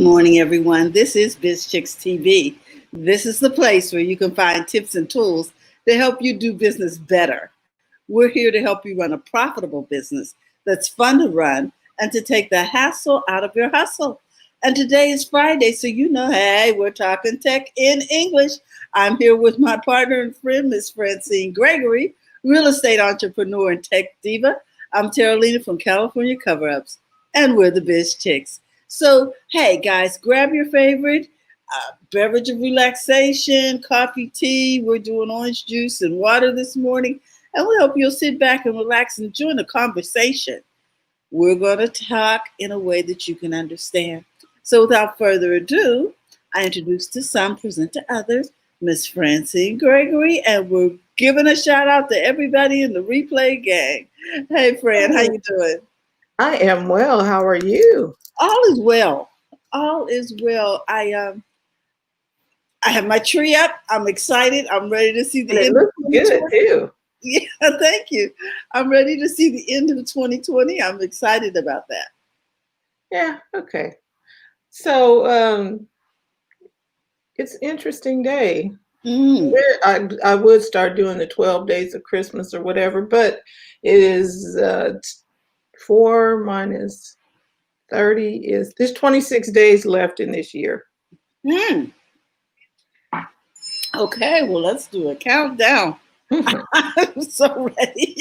morning, everyone. This is Biz Chicks TV. This is the place where you can find tips and tools to help you do business better. We're here to help you run a profitable business that's fun to run and to take the hassle out of your hustle. And today is Friday, so hey, we're talking tech in English. I'm here with my partner and friend, Miss Francine Gregory, real estate entrepreneur and tech diva. I'm Terralina from California Cover-Ups, and we're the Biz Chicks. So, hey, guys, grab your favorite beverage of relaxation, coffee, tea. We're doing orange juice and water this morning, and we hope you'll sit back and relax and join the conversation. We're going to talk in a way that you can understand. So without further ado, I introduce to some, present to others, Miss Francine Gregory, and we're giving a shout out to everybody in the replay gang. Hey, Fran, how you doing? I am well. How are you? All is well. All is well. I have my tree up. I'm excited. I'm ready to see the end. It looks good too. Yeah, thank you. I'm ready to see the end of 2020. I'm excited about that. Yeah. Okay. So it's an interesting day. I would start doing the 12 days of Christmas or whatever, but it is 4 minus 30 there's 26 days left in this year. Okay, well, let's do a countdown. I'm so ready.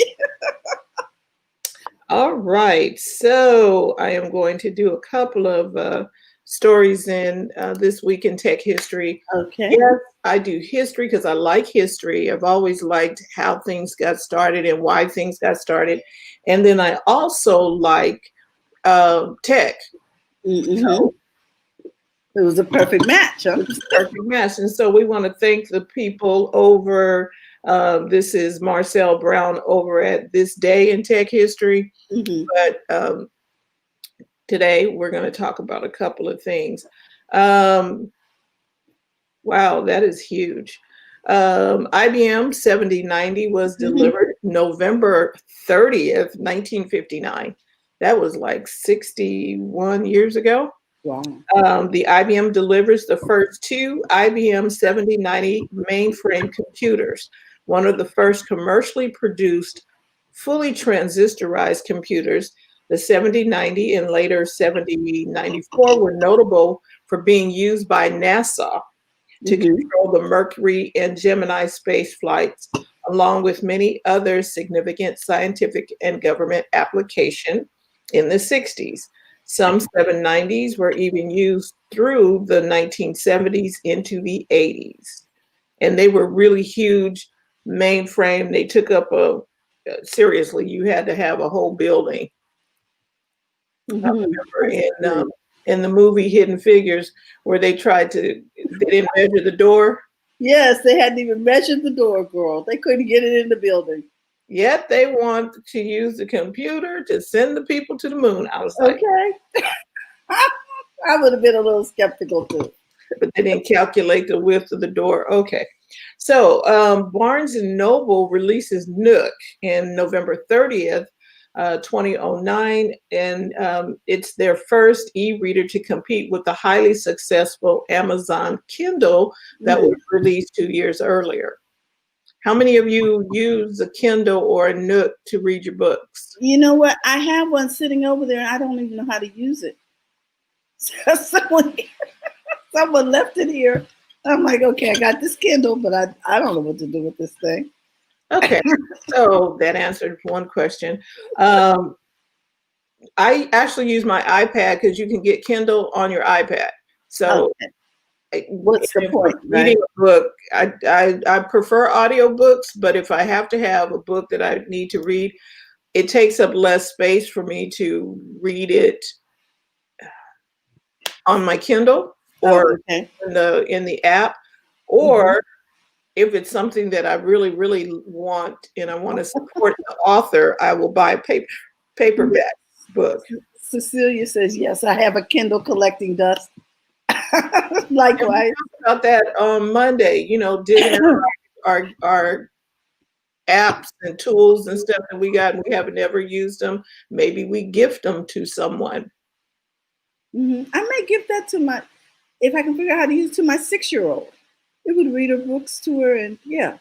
All right, so I am going to do a couple of stories in this week in tech history. Okay. Yes, I do history because I like history. I've always liked how things got started and why things got started. And then I also like tech. So, it was a perfect match. Huh? It was a perfect match. And so we want to thank the people over, this is Marcel Brown over at This Day in Tech History. But today we're going to talk about a couple of things. Wow, that is huge. IBM 7090 was delivered November 30th, 1959. That was like 61 years ago. Wow. The IBM delivers the first two IBM 7090 mainframe computers, one of the first commercially produced, fully transistorized computers. The 7090 and later 7094 were notable for being used by NASA to control the Mercury and Gemini space flights, along with many other significant scientific and government applications in the 60s. Some 790s were even used through the 1970s into the 80s. And they were really huge mainframe. They took up seriously, you had to have a whole building. I remember in the movie Hidden Figures where they didn't measure the door. Yes, they hadn't even measured the door, girl. They couldn't get it in the building. Yet they want to use the computer to send the people to the moon. I was like, okay. I would have been a little skeptical too. But they didn't calculate the width of the door. Okay. So Barnes & Noble releases Nook in November 30th, 2009. And it's their first e-reader to compete with the highly successful Amazon Kindle that was released 2 years earlier. How many of you use a Kindle or a Nook to read your books? You know what? I have one sitting over there and I don't even know how to use it. Someone left it here. I'm like, okay, I got this Kindle, but I don't know what to do with this thing. Okay, so that answered one question. I actually use my iPad because you can get Kindle on your iPad. So what's the point? Reading a book, I prefer audiobooks, but if I have to have a book that I need to read, it takes up less space for me to read it on my Kindle or in the app, or if it's something that I really, really want and I want to support the author, I will buy a paperback book. Cecilia says, yes, I have a Kindle collecting dust. Likewise. About that on Monday, didn't our apps and tools and stuff that we got and we haven't ever used them. Maybe we gift them to someone. I may give that to my, if I can figure out how to use it, to my 6-year-old. It would read her books to her and yeah,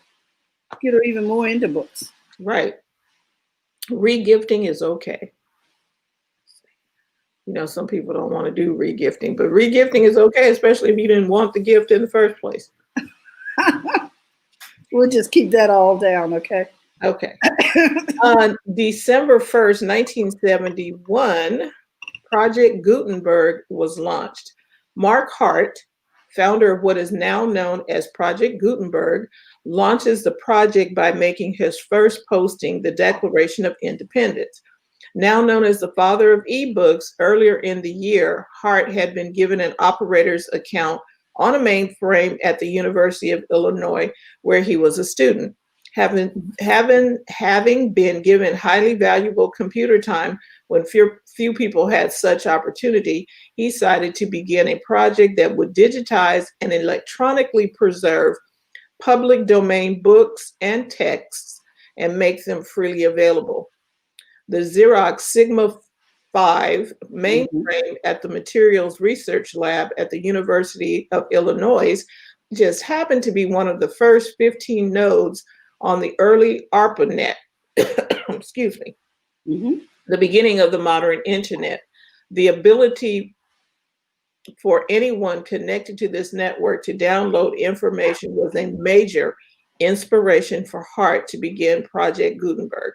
get her even more into books. Right. Regifting is okay. You know, some people don't want to do regifting, but regifting is okay, especially if you didn't want the gift in the first place. We'll just keep that all down, okay? Okay. On December 1st, 1971, Project Gutenberg was launched. Mark Hart, founder of what is now known as Project Gutenberg, launches the project by making his first posting, the Declaration of Independence. Now known as the father of ebooks, earlier in the year, Hart had been given an operator's account on a mainframe at the University of Illinois, where he was a student. Having been given highly valuable computer time when few people had such opportunity, he decided to begin a project that would digitize and electronically preserve public domain books and texts and make them freely available. The Xerox Sigma 5 mainframe at the Materials Research Lab at the University of Illinois just happened to be one of the first 15 nodes on the early ARPANET, excuse me, the beginning of the modern internet. The ability for anyone connected to this network to download information was a major inspiration for Hart to begin Project Gutenberg.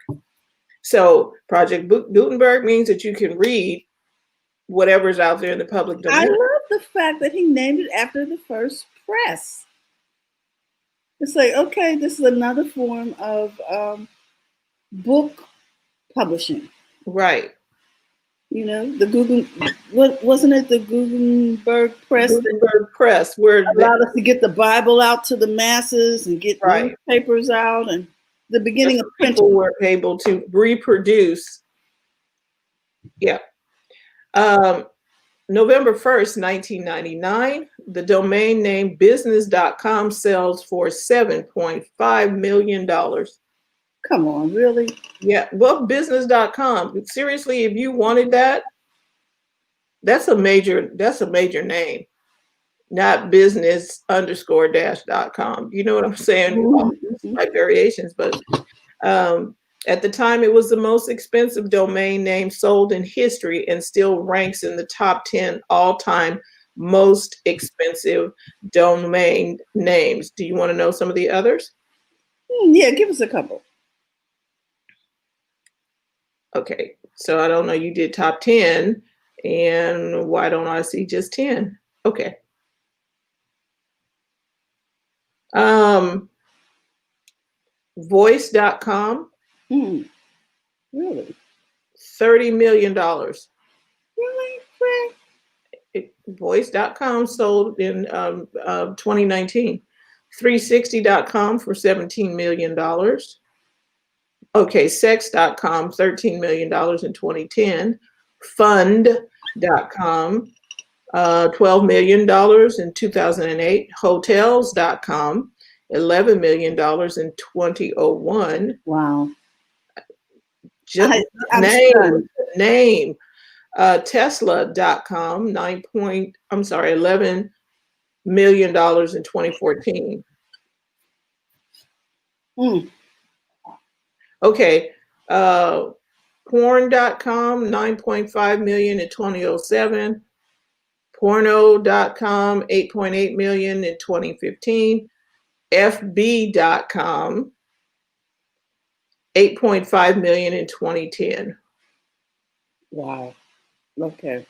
So Project Gutenberg means that you can read whatever's out there in the public domain. I love the fact that he named it after the first press. It's like, okay, this is another form of book publishing. Right. You know, the Google, what wasn't it, the Gutenberg Press? Gutenberg Press, where allowed us to get the Bible out to the masses and get newspapers out, and the beginning of printing. People were able to reproduce. Yeah. November 1st, 1999, the domain name business.com sells for $7.5 million. Come on, really? Yeah, well, business.com. Seriously, if you wanted that, that's a major name, not business_dash.com. You know what I'm saying? Like variations, but at the time, it was the most expensive domain name sold in history and still ranks in the top 10 all-time most expensive domain names. Do you want to know some of the others? Yeah, give us a couple. Okay, so I don't know, you did top 10, and why don't I see just 10? Okay. Voice.com. Really? $30 million. Really? Voice.com sold in 2019. 360.com for $17 million. Okay, sex.com, $13 million in 2010. Fund.com, $12 million in 2008. Hotels.com, $11 million in 2001. Wow. Just name. Tesla.com, $11 million in 2014. Okay, porn.com, $9.5 million in 2007. Porno.com, $8.8 million in 2015. FB.com, $8.5 million in 2010. Wow. Okay.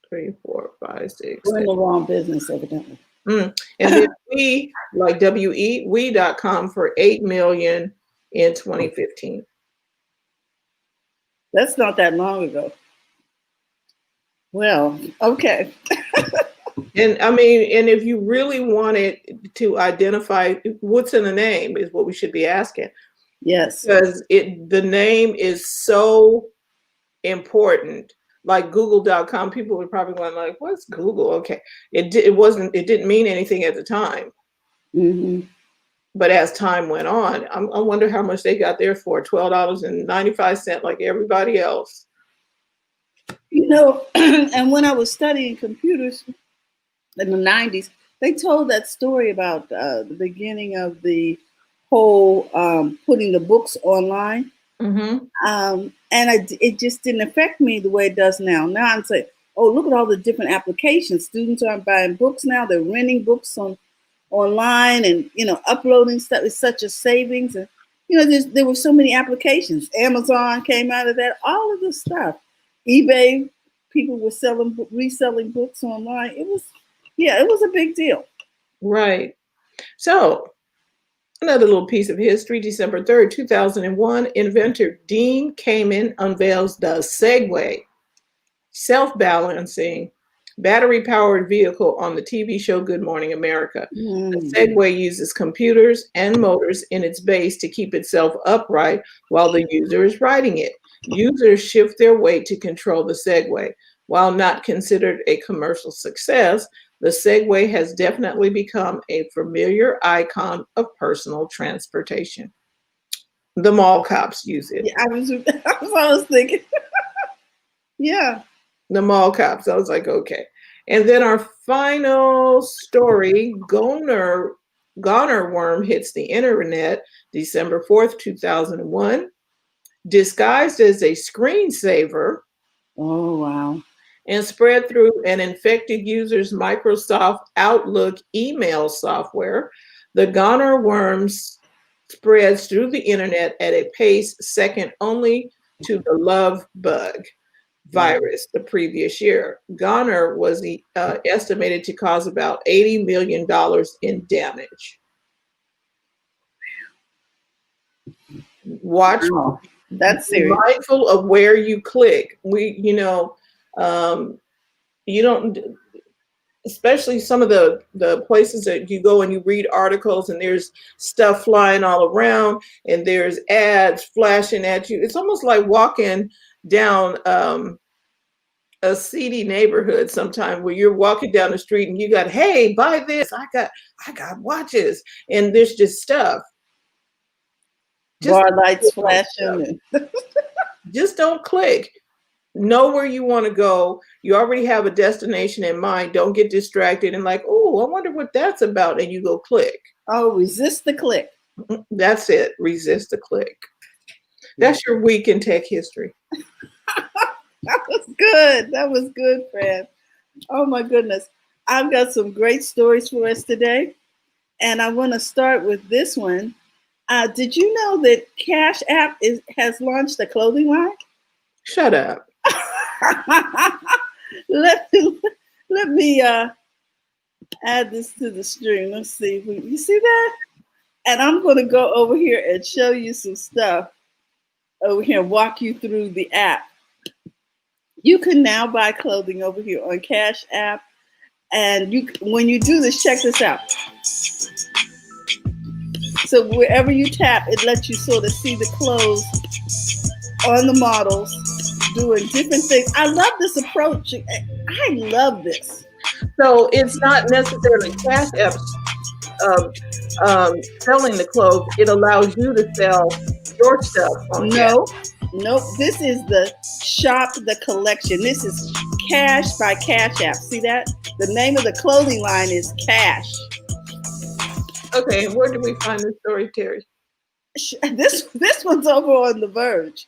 3, 4, 5, 6. We're in the wrong business, evidently. And then we, like we.com for $8 million in 2015. That's not that long ago. Well, okay. And I mean, and if you really wanted to identify what's in the name is what we should be asking. Yes. Because the name is so important. Like Google.com, people were probably going like, what's Google? Okay. It didn't mean anything at the time. But as time went on, I wonder how much they got there for, $12.95 like everybody else. You know, and when I was studying computers in the 90s, they told that story about the beginning of the whole putting the books online. Mm-hmm. It just didn't affect me the way it does now. Now I'm saying, oh, look at all the different applications. Students aren't buying books now; they're renting books online, and uploading stuff is such a savings. And there were so many applications. Amazon came out of that. All of this stuff, eBay, people were reselling books online. It was a big deal. Right. So, another little piece of history, December 3rd, 2001, inventor Dean Kamen unveils the Segway, self-balancing, battery-powered vehicle on the TV show Good Morning America. The Mm. Segway uses computers and motors in its base to keep itself upright while the user is riding it. Users shift their weight to control the Segway. While not considered a commercial success, the Segway has definitely become a familiar icon of personal transportation. The mall cops use it. Yeah, I was thinking. Yeah. The mall cops. I was like, okay. And then our final story, Goner worm hits the internet December 4th, 2001, disguised as a screensaver Oh wow. and spread through an infected user's Microsoft Outlook email software. The Goner worms spreads through the internet at a pace second only to the love bug virus the previous year. Goner was estimated to cause about $80 million in damage. Watch. Wow. That's Be serious. mindful of where you click. You don't, especially some of the places that you go and you read articles and there's stuff flying all around and there's ads flashing at you. It's almost like walking down a seedy neighborhood sometime where you're walking down the street and you got, hey, buy this. I got watches and there's just stuff. Bar lights flashing. Just don't click. Know where you want to go. You already have a destination in mind. Don't get distracted and like, oh, I wonder what that's about. And you go click. Oh, resist the click. That's it. Resist the click. That's your week in tech history. That was good. That was good, Fran. Oh my goodness. I've got some great stories for us today. And I want to start with this one. Did you know that Cash App has launched a clothing line? Shut up. let me add this to the stream. Let's see. You see that? And I'm going to go over here and show you some stuff over here and walk you through the app. You can now buy clothing over here on Cash App. And when you do this, check this out. So wherever you tap, it lets you sort of see the clothes on the models doing different things. I love this approach. I love this. So it's not necessarily Cash App selling the clothes. It allows you to sell your stuff on Nope. This is the shop, the collection. This is Cash by Cash App. See that? The name of the clothing line is Cash. Okay, where do we find this story, Terry? This one's over on The Verge.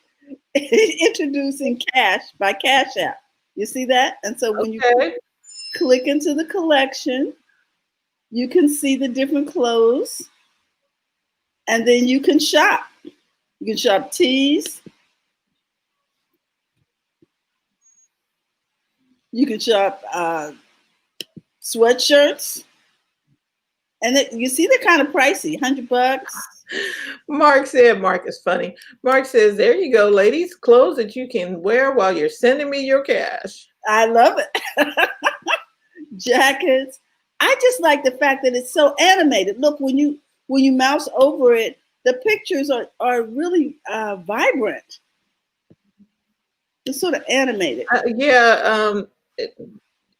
Introducing Cash by Cash App. You see that? And so when you click into the collection, you can see the different clothes, and then you can shop. You can shop tees. You can shop sweatshirts. And you see they're kind of pricey, $100. Mark is funny. Mark says, there you go, ladies, clothes that you can wear while you're sending me your cash. I love it. Jackets. I just like the fact that it's so animated. Look, when you mouse over it, the pictures are really vibrant. It's sort of animated.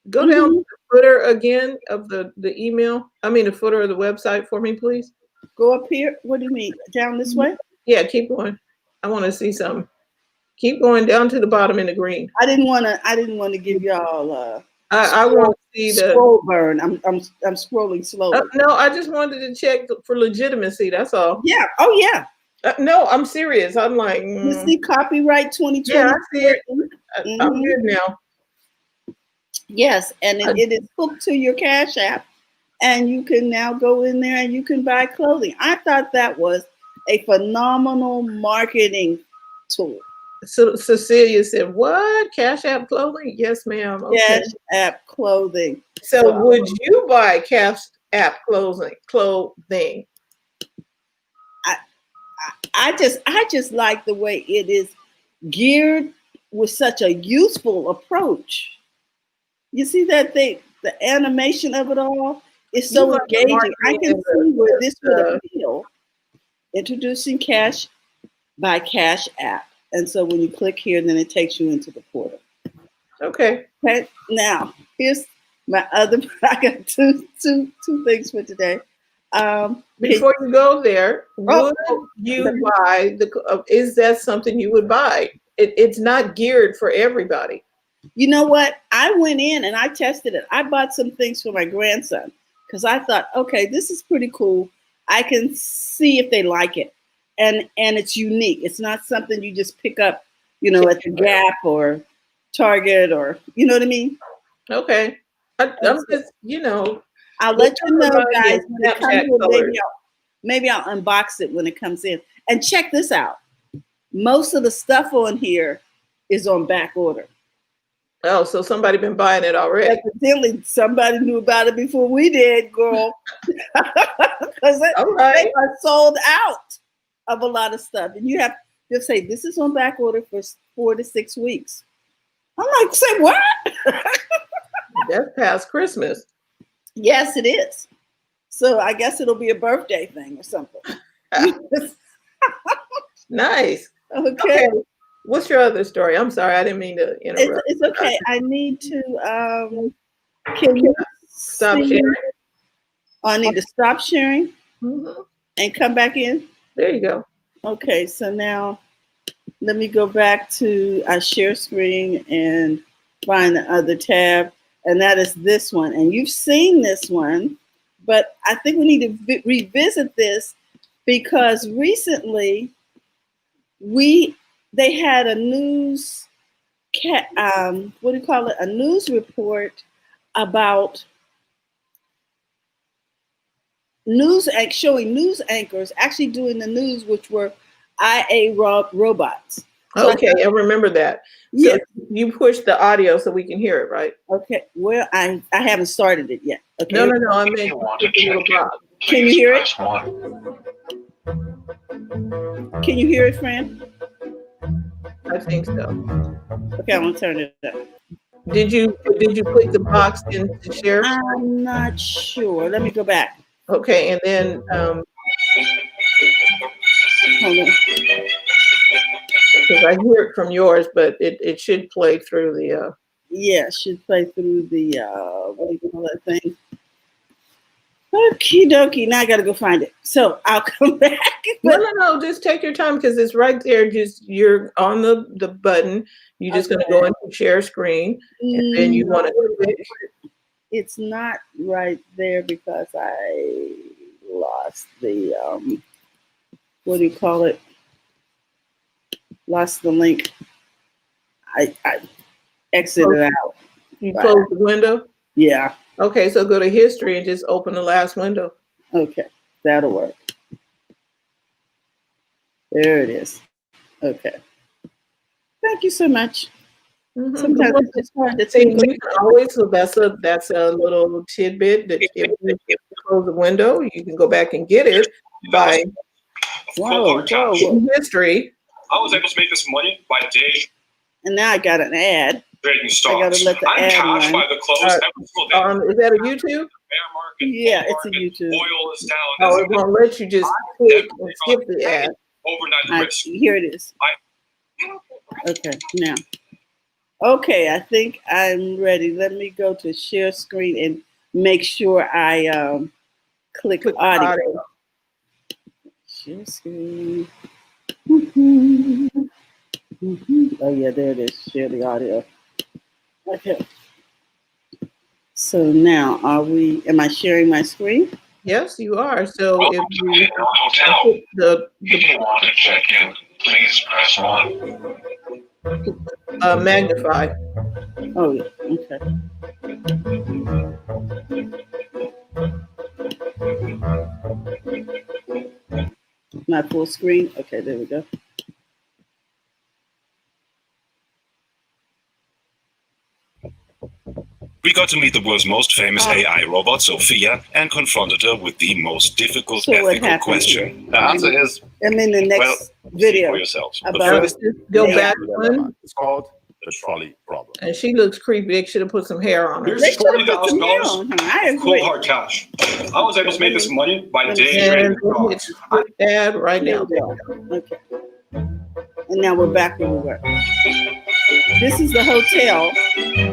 Go down to the footer again of the email. I mean, the footer of the website for me, please. Go up here. What do you mean? Down this way? Yeah, keep going. I want to see something. Keep going down to the bottom in the green. I didn't want to give y'all I want to see the scroll burn. I'm scrolling slowly. no, I just wanted to check for legitimacy. That's all. Yeah. Oh yeah. No, I'm serious. I'm like, You see copyright 2020. yeah, I see it. Mm-hmm. I'm good now. Yes, and it is hooked to your Cash App, and you can now go in there and you can buy clothing. I thought that was a phenomenal marketing tool. So Cecilia said, "What? Cash App clothing? Yes, ma'am. Okay. Cash App clothing. So would you buy Cash App clothing? I just like the way it is geared with such a youthful approach. You see that the animation of it all is so engaging. I can see where this would appeal. Introducing Cash by Cash App. And so when you click here, then it takes you into the portal. Okay. Okay. Now, here's my other, I got two things for today. Before you go there, would you buy is that something you would buy? It's not geared for everybody. You know what? I went in and I tested it. I bought some things for my grandson because I thought, okay, this is pretty cool. I can see if they like it. And it's unique. It's not something you just pick up, at the Gap or Target or, you know what I mean? Okay. I'm just, I'll let you know, guys, when it comes in, maybe I'll unbox it when it comes in. And check this out. Most of the stuff on here is on back order. Oh, so somebody been buying it already. Evidently, somebody knew about it before we did, girl. Because they are sold out of a lot of stuff. And you have to say, this is on back order for 4 to 6 weeks. I'm like, say what? That's past Christmas. Yes, it is. So I guess it'll be a birthday thing or something. Nice. Okay. What's your other story? I'm sorry, I didn't mean to interrupt. It's okay. I need to. Can you stop sharing? I need to stop sharing and come back in. There you go. Okay, so now let me go back to our share screen and find the other tab, and that is this one. And you've seen this one, but I think we need to revisit this because recently they had a news a news report about showing news anchors actually doing the news, which were IA robots. So okay, I remember that. Yeah. So you push the audio so we can hear it, right? Okay. Well, I haven't started it yet. Okay. No. I mean, little box. Can you hear it? Can you hear it, Fran? I think so. Okay, I'm gonna turn it up. Did you click the box in to share? I'm not sure. Let me go back. Okay, and then hold on. Because I hear it from yours, but it should play through the yeah, it should play through the what do you call that thing? Okie dokie. Now I gotta go find it. So I'll come back. No. Just take your time because it's right there. Just you're on the button. You're just gonna go into share screen, and then you want to. It's not right there because I lost the what do you call it? Lost the link. I exited out. You close the window? Yeah. Okay, so go to history and just open the last window. Okay, that'll work. There it is. Okay. Thank you so much. Sometimes it's just hard to see. You can always, so that's a little tidbit that if you close the window, you can go back and get it by history. I was able to make this money by day. And now I got an ad. Trading stocks. I gotta let the I'm ad cash run. by the close every single day. Is that a YouTube? Bear market, yeah, bull it's a market, YouTube. Oil is down. Oh, it won't let you just click and skip the ad. Overnight risk. Here it is. Okay, now. Okay, I think I'm ready. Let me go to share screen and make sure I click audio. Share screen. Oh yeah, there it is. Share the audio. Okay. So now, am I sharing my screen? Yes, you are. So if you Hotel. put the If you want to check in, please press 1. magnify. Oh yeah, okay. My full screen? Okay, there we go. We got to meet the world's most famous AI robot, Sophia, and confronted her with the most difficult So what ethical happened question. The answer is, I'm in the next well, see video for yourselves. But about first, Go Yeah. back one. It's called the trolley problem. And she looks creepy. They should have put some hair on her. here's they should have put some hair $40,000 on her. I of cold agree. hard cash. I was able to make this money by day And trading it's stocks. bad right There now. we go. Okay. And now we're back where we were. This is the hotel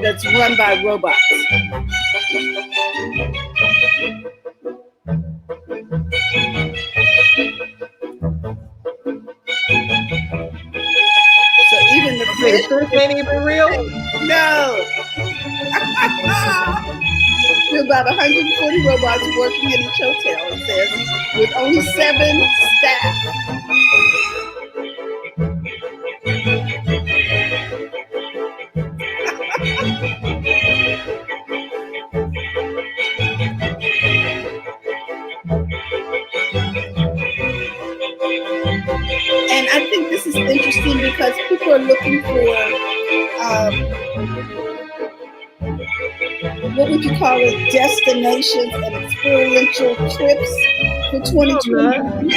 that's run by robots. So even the Wait, fish, this ain't even real? no. There are about 140 robots working in each hotel, it says, with only 7 staff. And I think this is interesting because people are looking for what would you call it? Destinations and experiential trips for 2021.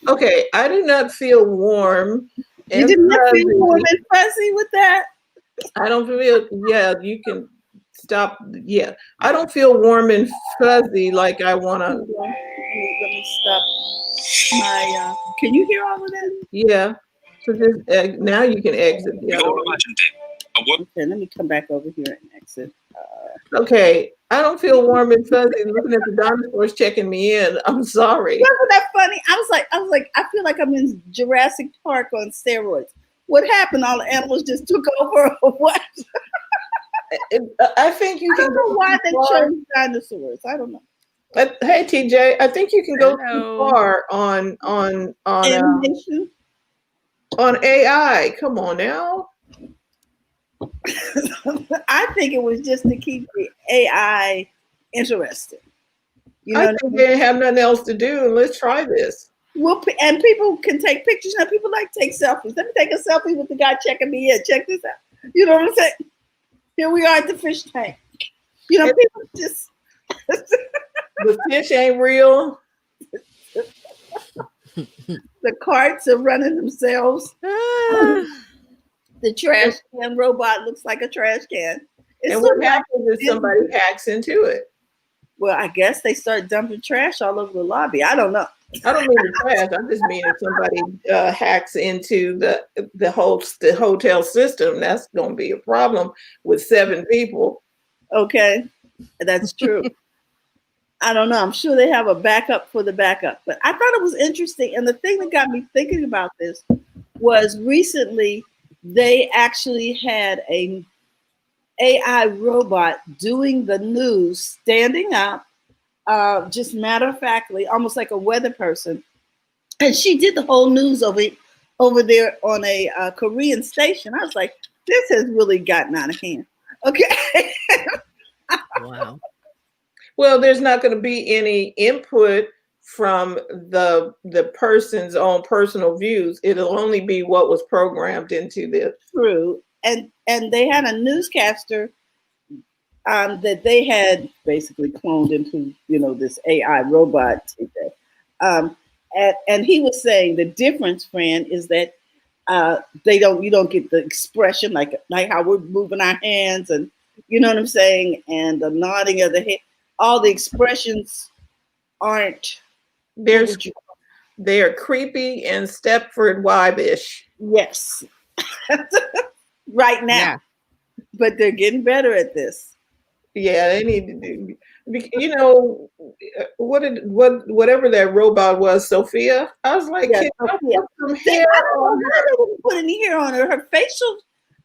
Okay, I do not feel warm. You did not feel warm and fuzzy with that? I don't feel, yeah, you can stop. Yeah, I don't feel warm and fuzzy like I want to. Let me stop my, can you hear all of that? Yeah, so just, now you can exit the We other all one. imagined it. Okay, let me come back over here and exit. Okay, I don't feel warm and fuzzy looking at the dinosaurs checking me in. I'm sorry. Wasn't that funny? I was like, I feel like I'm in Jurassic Park on steroids. What happened? All the animals just took over or what? I think you I can don't know go why too they far. chose dinosaurs. I don't know. Hey TJ, I think you can go too Hello. far on Animation. AI. Come on now. I think it was just to keep the AI interesting. You know I what I think mean? they didn't have nothing else to do. Let's try this. Well, and people can take pictures. Now people like to take selfies. Let me take a selfie with the guy checking me in. Check this out. You know what I'm saying? Here we are at the fish tank. You know, people just The fish ain't real. the carts are running themselves. The trash can robot looks like a trash can. It's And sort what of like, happens if somebody hacks into it? well, I guess they start dumping trash all over the lobby. I don't know. I don't mean the trash. I just mean if somebody hacks into the hotel system, that's going to be a problem with 7 people. Okay, that's true. I don't know. I'm sure they have a backup for the backup. But I thought it was interesting. And the thing that got me thinking about this was recently they actually had a AI robot doing the news, standing up, just matter of factly, almost like a weather person. And she did the whole news over there on a Korean station. I was like, this has really gotten out of hand. Okay. Wow. Well, there's not going to be any input from the person's own personal views. It'll only be what was programmed into this. True. And they had a newscaster that they had basically cloned into, this AI robot. And he was saying the difference, Fran, is that you don't get the expression like how we're moving our hands and you know what I'm saying, and the nodding of the head. All the expressions aren't. There's They are creepy and Stepford Wife-ish. Yes. Right now. Yeah. But they're getting better at this. Yeah, they need to do. You know, whatever that robot was, Sophia. I was like, Yeah, can I Sophia. put some I hair don't know on why her? they didn't put any hair on her. Her facial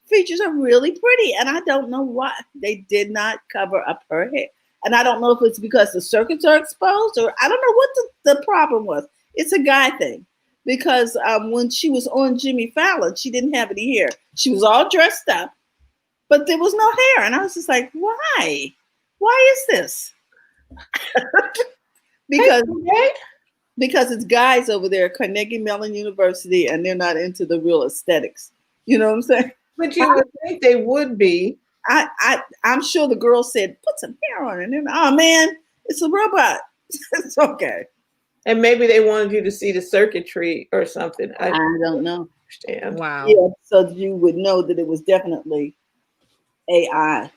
features are really pretty, and I don't know why they did not cover up her hair. And I don't know if it's because the circuits are exposed, or I don't know what the problem was. It's a guy thing. Because when she was on Jimmy Fallon, she didn't have any hair. She was all dressed up, but there was no hair. And I was just like, why? Why is this? because because it's guys over there at Carnegie Mellon University, and they're not into the real aesthetics. You know what I'm saying? But you would think they would be. I'm sure the girl said, put some hair on it. And then, oh man, it's a robot. It's okay. And maybe they wanted you to see the circuitry or something. I don't know. understand. Wow. Yeah, so you would know that it was definitely AI.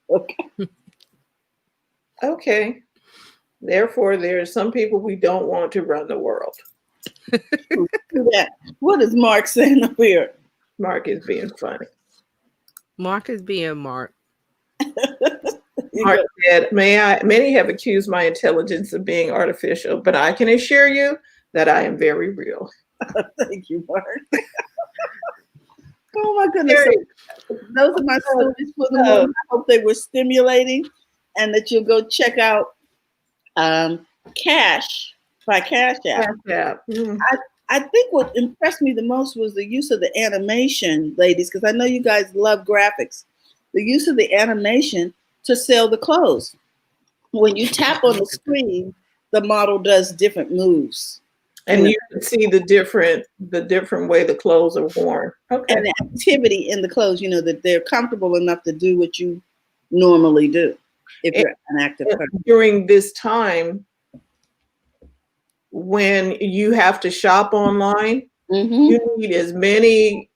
Okay. Okay. Therefore, there are some people we don't want to run the world. Yeah. What is Mark saying up here? Mark is being funny. Mark is being Mark. Mark said, many have accused my intelligence of being artificial, but I can assure you that I am very real. Thank you, Mark. Oh my goodness. So those are my stories for the morning. I hope they were stimulating, and that you'll go check out Cash by Cash App. Yeah. Mm-hmm. I think what impressed me the most was the use of the animation, ladies, because I know you guys love graphics. The use of the animation to sell the clothes. When you tap on the screen, the model does different moves. And you can see the different way the clothes are worn. Okay. And the activity in the clothes, that they're comfortable enough to do what you normally do if you're an active person. During this time, when you have to shop online, you need as many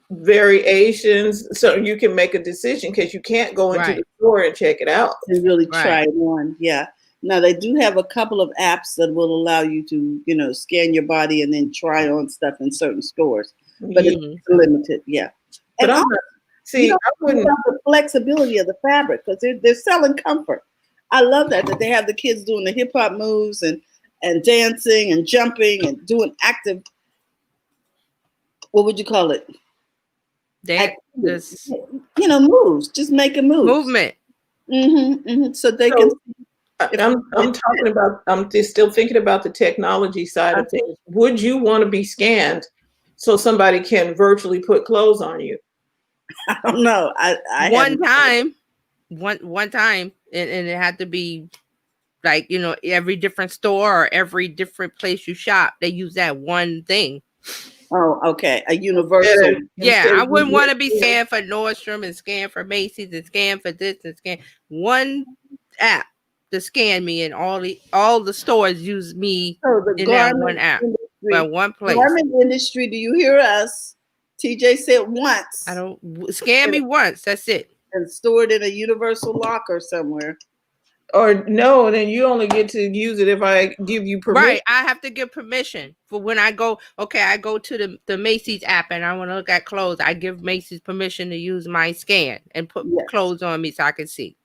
variations so you can make a decision, because you can't go into the store and check it out and really try it on. Yeah. Now they do have a couple of apps that will allow you to, scan your body and then try on stuff in certain stores, but it's limited. Yeah. But and I wouldn't love the flexibility of the fabric, because they're selling comfort. I love that they have the kids doing the hip hop moves and dancing and jumping and doing active. What would you call it? Moves. Just making moves. Movement. So they can. I'm talking about. I'm still thinking about the technology side of things. Would you want to be scanned so somebody can virtually put clothes on you? I don't know. One time, and it had to be like every different store or every different place you shop. They use that one thing. Oh, okay. A universal. Yeah, I wouldn't want to be scanned for Nordstrom and scanned for Macy's and scanned for this and scan one app to scan me, and all the stores use me in that one app. But one place. Garment industry, do you hear us? TJ said once. I don't scan me once. That's it. And store it in a universal locker somewhere. Or no, then you only get to use it if I give you permission. Right, I have to give permission for when I go. Okay, I go to the Macy's app and I want to look at clothes. I give Macy's permission to use my scan and put clothes on me so I can see.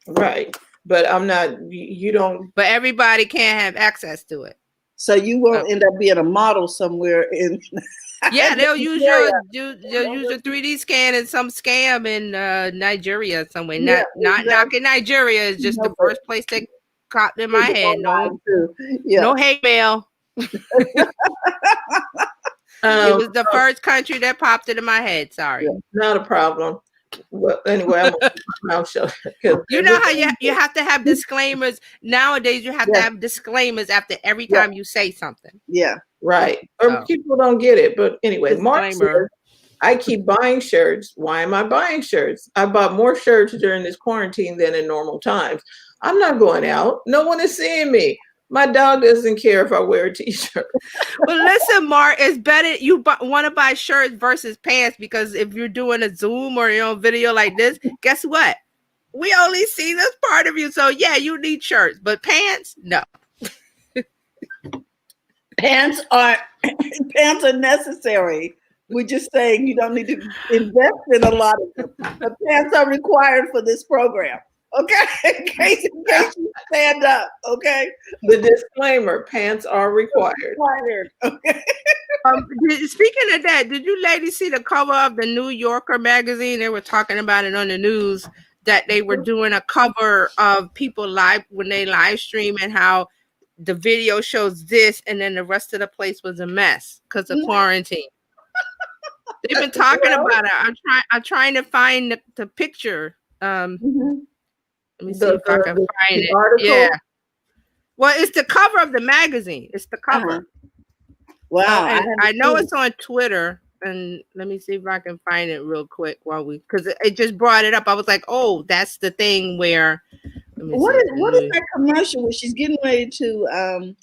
Right, but I'm not. You don't. But everybody can't have access to it. So you won't end up being a model somewhere in. Yeah, they'll use your 3D scan and some scam in Nigeria somewhere. Not knocking Nigeria, is just the first place that popped in my head. No hate mail. It was the first country that popped into my head. Sorry. Yeah, not a problem. Well, anyway, I'm gonna keep my mouth shut. You know how you have to have disclaimers nowadays. You have to have disclaimers after every time you say something. Yeah, right. Or people don't get it. But anyway, Mark says, I keep buying shirts. Why am I buying shirts? I bought more shirts during this quarantine than in normal times. I'm not going out. No one is seeing me. My dog doesn't care if I wear a t-shirt. Well, listen, Mark, it's better you want to buy shirts versus pants, because if you're doing a Zoom or video like this, guess what? We only see this part of you. So yeah, you need shirts, but pants, no. Pants are pants are necessary. We're just saying you don't need to invest in a lot of them. But pants are required for this program. Okay, in case you stand up. Okay. The disclaimer: pants are required. Okay. Speaking of that, did you ladies see the cover of the New Yorker magazine? They were talking about it on the news that they were doing a cover of people live when they live stream and how the video shows this and then the rest of the place was a mess because of quarantine. They've been talking about it. I'm trying to find the picture. Let me see if I can find it. Article? Yeah. Well, it's the cover of the magazine. It's the cover. Wow. I know it's on Twitter, and let me see if I can find it real quick because it just brought it up. I was like, oh, that's the thing where. What is that commercial where she's getting ready to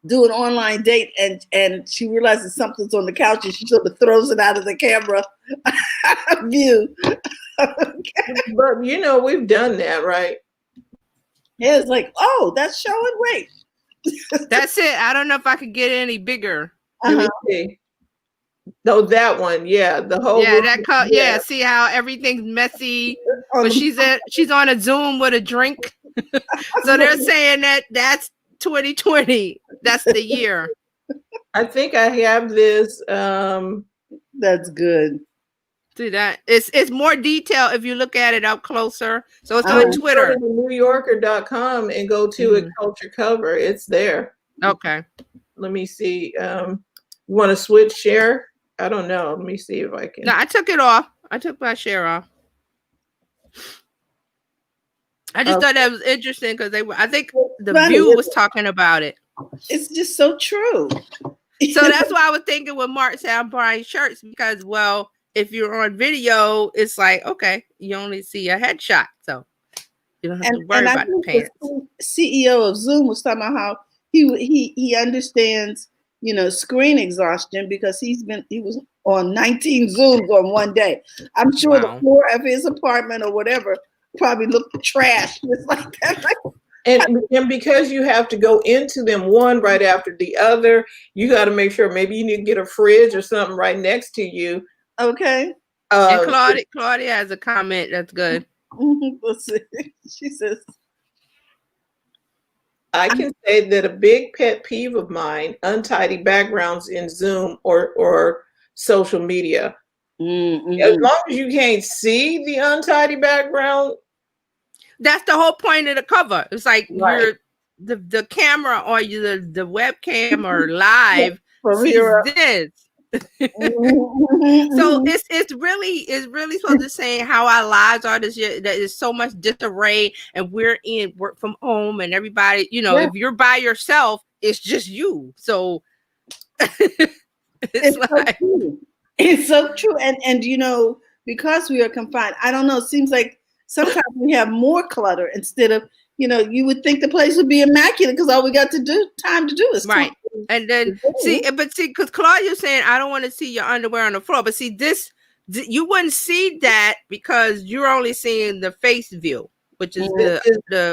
do an online date and she realizes something's on the couch and she sort of throws it out of the camera view? But you know, we've done that, right? Yeah, it's like, oh, that's showing. Wait. That's it. I don't know if I could get any bigger. Let me see. No, that one. Yeah, the whole. Yeah, see how everything's messy. But she's on a Zoom with a drink. So they're saying that's 2020. That's the year. I think I have this. That's good. See that? It's more detail if you look at it up closer. So it's on Twitter. Go to NewYorker.com and go to a culture cover. It's there. Okay. Let me see. You want to switch share? I don't know. Let me see if I can. No, I took it off. I took my share off. I just thought that was interesting because I think the View was talking about it. It's just so true. So that's why I was thinking when Mark said I'm buying shirts because, well, if you're on video, it's like, okay, you only see a headshot. So you don't have to worry about the pants. The CEO of Zoom was talking about how he understands, screen exhaustion because he was on 19 Zooms on one day. I'm sure the floor of his apartment or whatever probably looked trash. It's like that. And because you have to go into them one right after the other, you got to make sure maybe you need to get a fridge or something right next to you. Okay. And Claudia has a comment that's good. Let's see. She says, I can say that a big pet peeve of mine, untidy backgrounds in Zoom or social media. As long as you can't see the untidy background. That's the whole point of the cover. It's like you're the camera or the webcam or live sees this. So it's really supposed to say how our lives are this year. That is so much disarray, and we're in work from home, and everybody, if you're by yourself, it's just you. So it's like so true. It's so true, and because we are confined, I don't know. It seems like sometimes we have more clutter instead of you would think the place would be immaculate because all we got to do is right. And then because Claudia's saying I don't want to see your underwear on the floor, but see this, you wouldn't see that because you're only seeing the face view, which is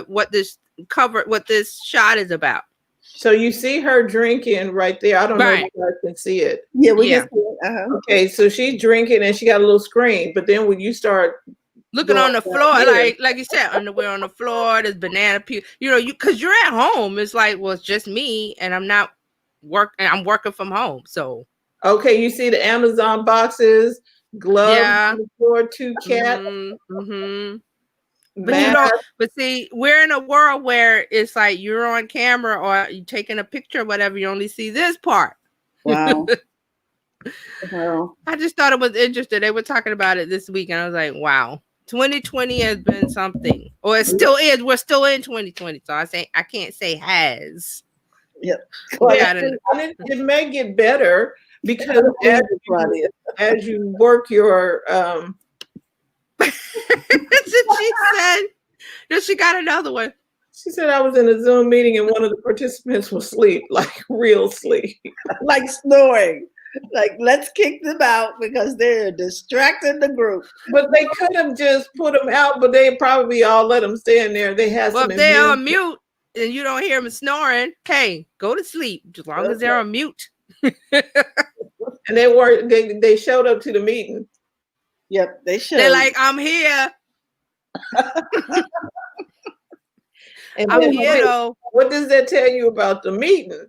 what this shot is about. So you see her drinking right there. I don't know if you guys can see it. Yeah, we can see it. Okay, so she's drinking and she got a little screen, but then when you start looking on the floor, like you said, underwear on the floor, there's banana peel. Because you're at home. It's like, well, it's just me, and I'm not I'm working from home. So okay, you see the Amazon boxes, gloves on the floor, 2 cats. But see, we're in a world where it's like you're on camera or you're taking a picture or whatever. You only see this part. Wow. I just thought it was interesting. They were talking about it this week, and I was like, wow. 2020 has been something, or it still is. We're still in 2020, so I can't say has. Yep. It may get better because as you work your. She said, she got another one. She said I was in a Zoom meeting and one of the participants was asleep, like real sleep, like snoring. Like, let's kick them out because they're distracting the group. But they could have just put them out, but they probably all let them stay in there. They had some. Well, they're on mute. and you don't hear them snoring, hey, go to sleep as long as they're on mute. And they showed up to the meeting. Yep, they should. They're like, I'm here. And I'm then, here though. what does that tell you about the meeting?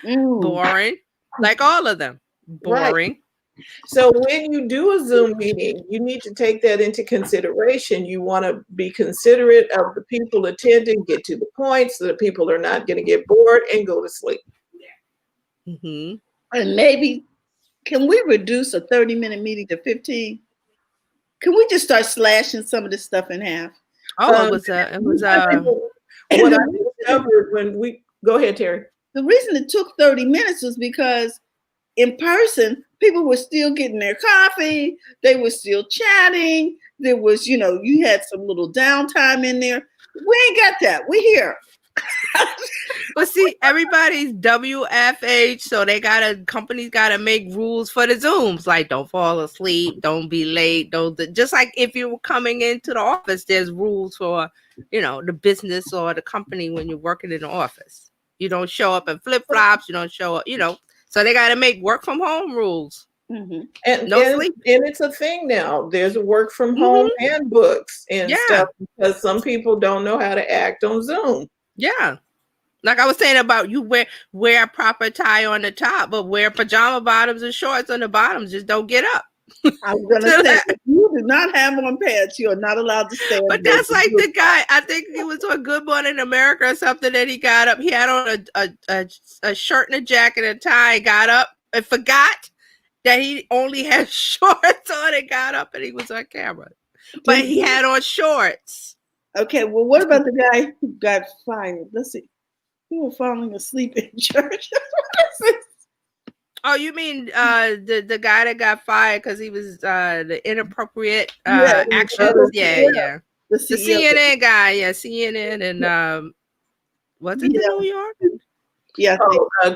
Boring. Like all of them. Boring. Right. So when you do a Zoom meeting, you need to take that into consideration. You want to be considerate of the people attending, get to the point so that people are not going to get bored and go to sleep. Mm-hmm. And maybe, can we reduce a 30-minute meeting to 15? Can we just start slashing some of this stuff in half? Oh, what I discovered when we go ahead, Terry. The reason it took 30 minutes was because in person, people were still getting their coffee. They were still chatting. There was, you had some little downtime in there. We ain't got that. We here. But see, everybody's WFH, so companies gotta make rules for the Zooms, like don't fall asleep, don't be late, just like if you were coming into the office, there's rules for the business or the company when you're working in the office. You don't show up in flip-flops, you don't show up, so they gotta make work from home rules. Mm-hmm. And it's a thing now. There's a work from home handbooks and stuff because some people don't know how to act on Zoom. Yeah. Like I was saying about you wear a proper tie on the top, but wear pajama bottoms and shorts on the bottoms. Just don't get up. I was gonna say, if you do not have on pants, you are not allowed to stand. But that's like the guy, I think he was on Good Morning America or something, that he got up. He had on a shirt and a jacket and tie, got up and forgot that he only had shorts on and got up and he was on camera. But he had on shorts. Okay, well, what about the guy who got fired? Let's see. We were falling asleep in church. Oh, you mean the guy that got fired because he was the inappropriate actions? Yeah. The CNN guy, CNN and was it New York? Yeah.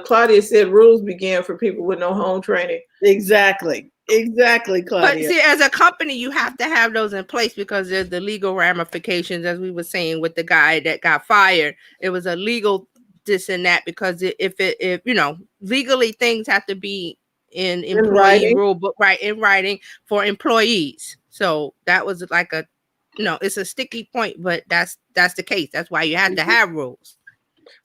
Claudia said rules began for people with no home training. Exactly, Claudia. But see, as a company, you have to have those in place because there's the legal ramifications, as we were saying with the guy that got fired. It was a legal this and that because if legally things have to be in employee rule book, right, in writing for employees. So that was like it's a sticky point, but that's the case. That's why you have to have rules.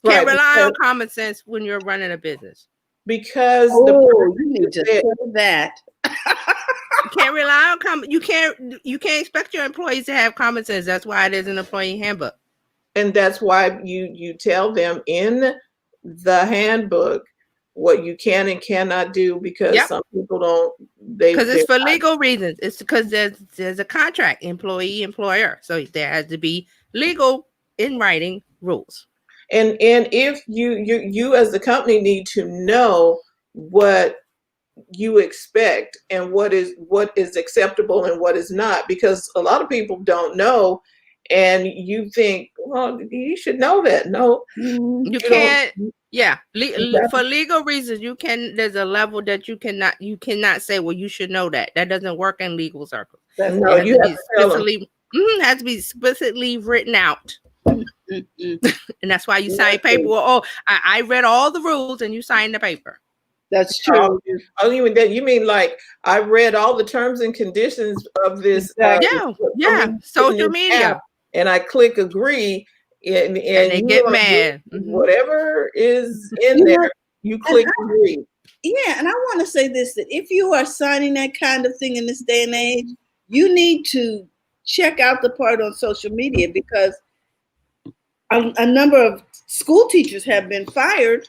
Can't rely on common sense when you're running a business. Because you need to say that. You can't rely on you can't expect your employees to have common sense. That's why it is an employee handbook. And that's why you tell them in the handbook what you can and cannot do because some people don't. Because it's for legal reasons. It's because there's a contract, employee, employer. So there has to be legal in writing rules. And if you as the company need to know what you expect and what is acceptable and what is not, because a lot of people don't know. And you think, well, you should know that. No, you can't. Yeah, for legal reasons, there's a level that you cannot say, well, you should know that. That doesn't work in legal circles. No, you has to be explicitly written out. And that's why you sign paper. Well, I read all the rules and you signed the paper. That's true. You mean like I read all the terms and conditions of this? Social media. And I click agree, and they get mad. Whatever is in there, you click agree. Yeah, and I want to say this, that if you are signing that kind of thing in this day and age, you need to check out the part on social media because a number of school teachers have been fired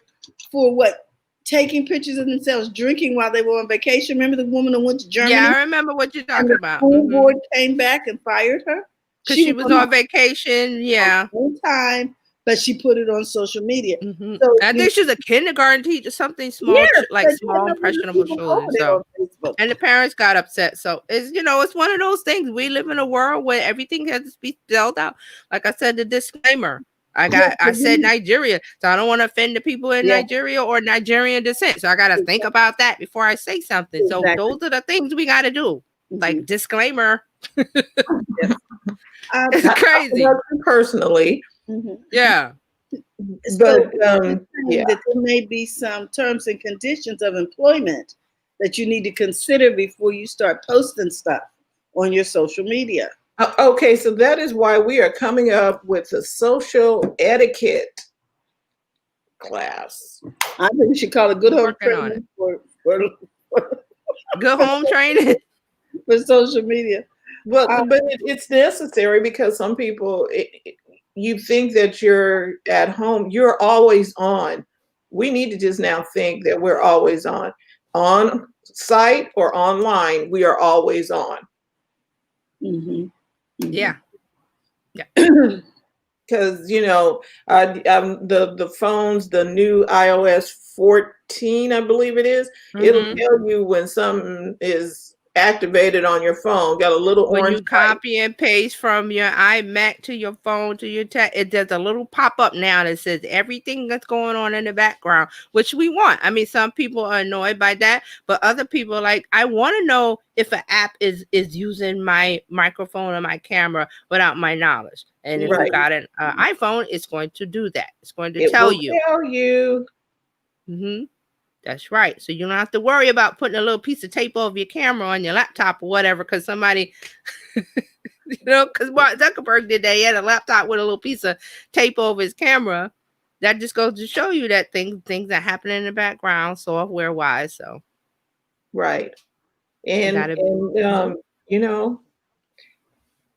for taking pictures of themselves drinking while they were on vacation. Remember the woman who went to Germany? Yeah, I remember what you're talking about. The school board came back and fired her. Because she was on vacation, one time, but she put it on social media. Mm-hmm. So I think she's a kindergarten teacher, something small, small impressionable children. So, and the parents got upset. So it's one of those things. We live in a world where everything has to be spelled out. Like I said, the disclaimer. I said Nigeria, so I don't want to offend the people in Nigeria or Nigerian descent. So I got to think about that before I say something. So those are the things we got to do. Like disclaimer. It's crazy. Personally, yeah. But yeah, that there may be some terms and conditions of employment that you need to consider before you start posting stuff on your social media. Okay, so that is why we are coming up with a social etiquette class. I think we should call it good home training for good home training for social media. Well, but it's necessary because some people, you think that you're at home, you're always on. We need to just now think that we're always on site or online. We are always on. Mm-hmm. Mm-hmm. Yeah. Because the phones, the new iOS 14, I believe it is, it'll tell you when something is activated on your phone. Got a little when orange you copy and paste from your iMac to your phone to your there's a little pop-up now that says everything that's going on in the background, which we want. I mean, some people are annoyed by that, but other people are like, I want to know if an app is using my microphone or my camera without my knowledge. And if you got an iPhone, it's going to do that. It's going to tell you. Mm-hmm. That's right. So you don't have to worry about putting a little piece of tape over your camera on your laptop or whatever, because somebody, because Mark Zuckerberg did that. He had a laptop with a little piece of tape over his camera. That just goes to show you that things are happening in the background, software wise. So, right, and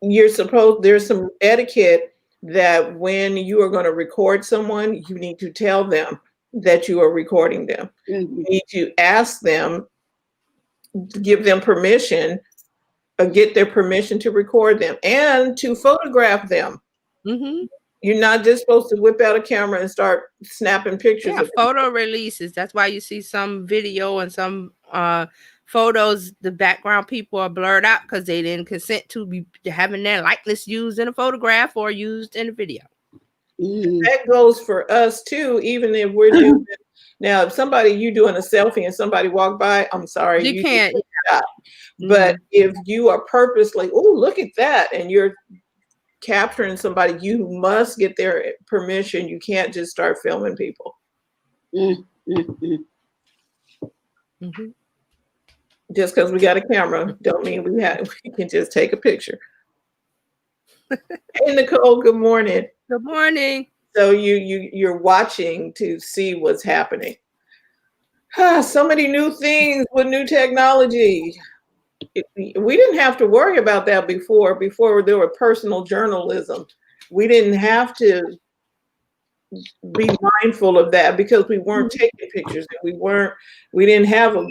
you're supposed, there's some etiquette that when you are going to record someone, you need to tell them that you are recording them. You need to ask them, give them permission, get their permission to record them and to photograph them. You're not just supposed to whip out a camera and start snapping pictures. Yeah, photo releases. That's why you see some video and some photos, the background people are blurred out because they didn't consent to be having their likeness used in a photograph or used in a video. That goes for us too, even if we're doing now, if you doing a selfie and somebody walk by, I'm sorry, you can't stop. But if you are purposely, oh, look at that, and you're capturing somebody, you must get their permission. You can't just start filming people. Just because we got a camera don't mean we can just take a picture. Hey, Nicole, good morning. Good morning. So you're watching to see what's happening. So many new things with new technology. We didn't have to worry about that before. Before there were personal journalism, we didn't have to be mindful of that because we weren't taking pictures and we didn't have a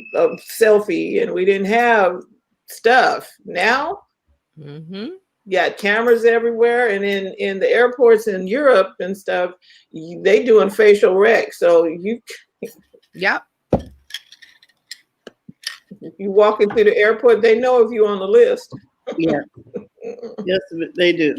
selfie and we didn't have stuff. Now, you got cameras everywhere, and in the airports in Europe and stuff, they doing facial rec. So you walking through the airport, they know if you're on the list. Yeah. Yes, they do.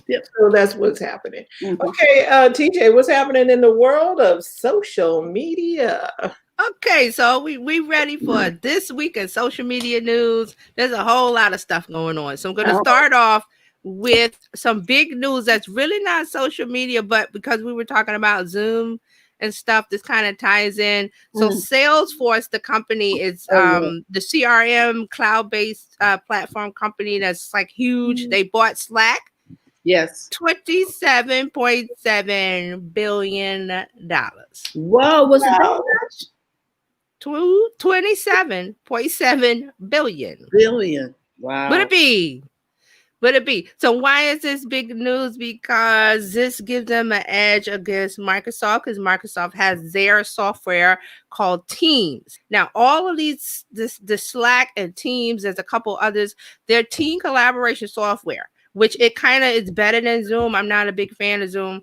Yep. So that's what's happening. Okay, TJ, what's happening in the world of social media? Okay, so we ready for this week of social media news. There's a whole lot of stuff going on. So I'm going to start off with some big news that's really not social media, but because we were talking about Zoom and stuff, this kind of ties in. So Salesforce, the company, is the CRM cloud-based platform company that's like huge. They bought Slack. Yes. $27.7 billion. Wow, was it that much? 27.7 billion. Wow. Would it be? So why is this big news? Because this gives them an edge against Microsoft, because Microsoft has their software called Teams. Now, all of the Slack and Teams, there's a couple others, they're team collaboration software, which it kind of is better than Zoom. I'm not a big fan of Zoom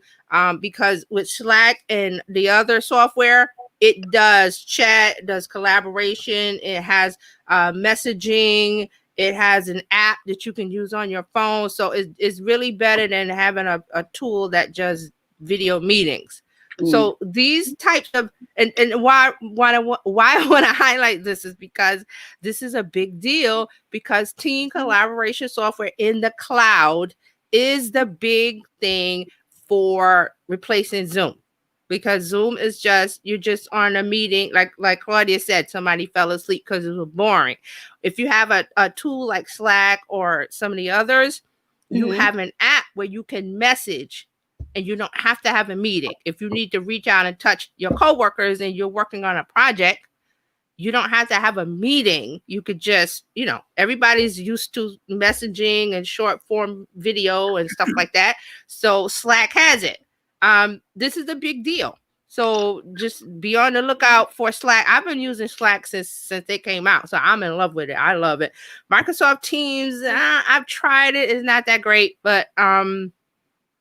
because with Slack and the other software, it does chat, it does collaboration, it has messaging, it has an app that you can use on your phone. So it's really better than having a tool that does video meetings. So these types of, and why I want to highlight this is because this is a big deal, because team collaboration software in the cloud is the big thing for replacing Zoom, because Zoom is just, you're just on a meeting, like Claudia said, somebody fell asleep because it was boring. If you have a tool like Slack or some of the others, you have an app where you can message and you don't have to have a meeting. If you need to reach out and touch your coworkers and you're working on a project, you don't have to have a meeting. You could just, everybody's used to messaging and short form video and stuff like that. So Slack has it. This is a big deal. So just be on the lookout for Slack. I've been using Slack since they came out. So I'm in love with it. I love it. Microsoft Teams, I've tried it. It's not that great, but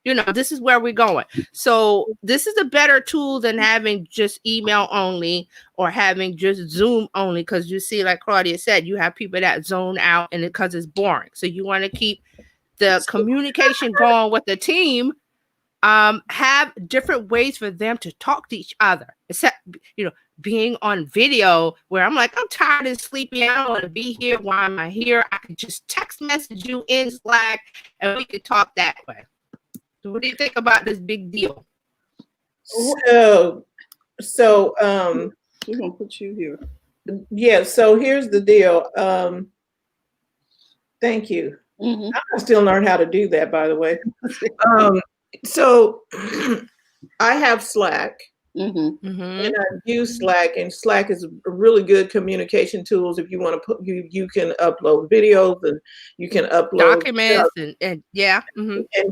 this is where we're going. So this is a better tool than having just email only or having just Zoom only, because you see, like Claudia said, you have people that zone out and because it's boring. So you want to keep the communication going with the team. Have different ways for them to talk to each other, except being on video where I'm like, I'm tired and sleepy, I don't want to be here. Why am I here? I could just text message you in Slack and we could talk that way. So what do you think about this big deal? So we're gonna put you here. Yeah, so here's the deal. Thank you. I still learn how to do that, by the way. So I have Slack, and I use Slack, and Slack is a really good communication tools. If you want to put, you can upload videos and you can upload documents and and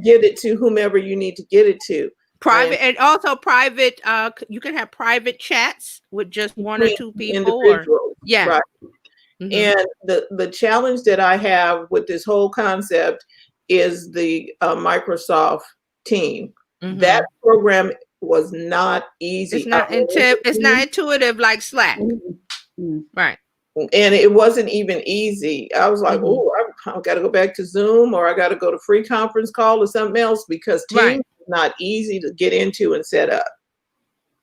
get it to whomever you need to get it to. Private and also private. You can have private chats with just one or two people. Right. And the challenge that I have with this whole concept is the Microsoft team. That program was not easy. It's not intuitive like Slack. Right. And it wasn't even easy. I was like, oh, I've got to go back to Zoom, or I got to go to free conference call or something else, because Teams is not easy to get into and set up.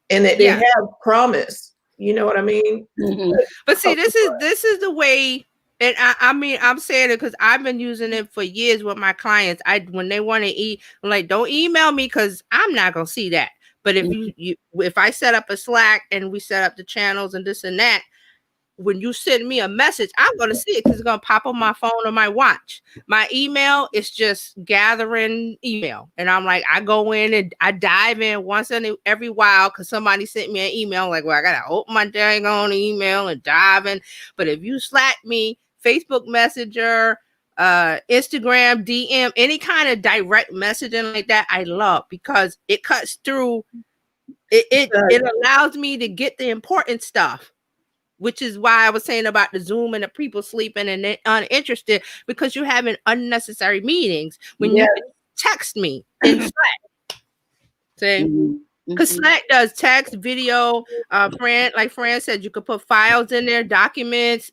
And they have promise. You know what I mean? But see, this is the way. And I mean, I'm saying it because I've been using it for years with my clients. When they want to I'm like, don't email me because I'm not gonna see that. But if if I set up a Slack and we set up the channels and this and that, when you send me a message, I'm gonna see it because it's gonna pop on my phone or my watch. My email is just gathering email, and I'm like, I go in and I dive in once in every while because somebody sent me an email. Like, well, I gotta open my dang on email and dive in. But if you Slack me, Facebook Messenger, Instagram, DM, any kind of direct messaging like that, I love, because it cuts through. It allows me to get the important stuff, which is why I was saying about the Zoom and the people sleeping and they're uninterested, because you're having unnecessary meetings when you text me in Slack. See? Because Slack does text, video, Fran said, you could put files in there, documents,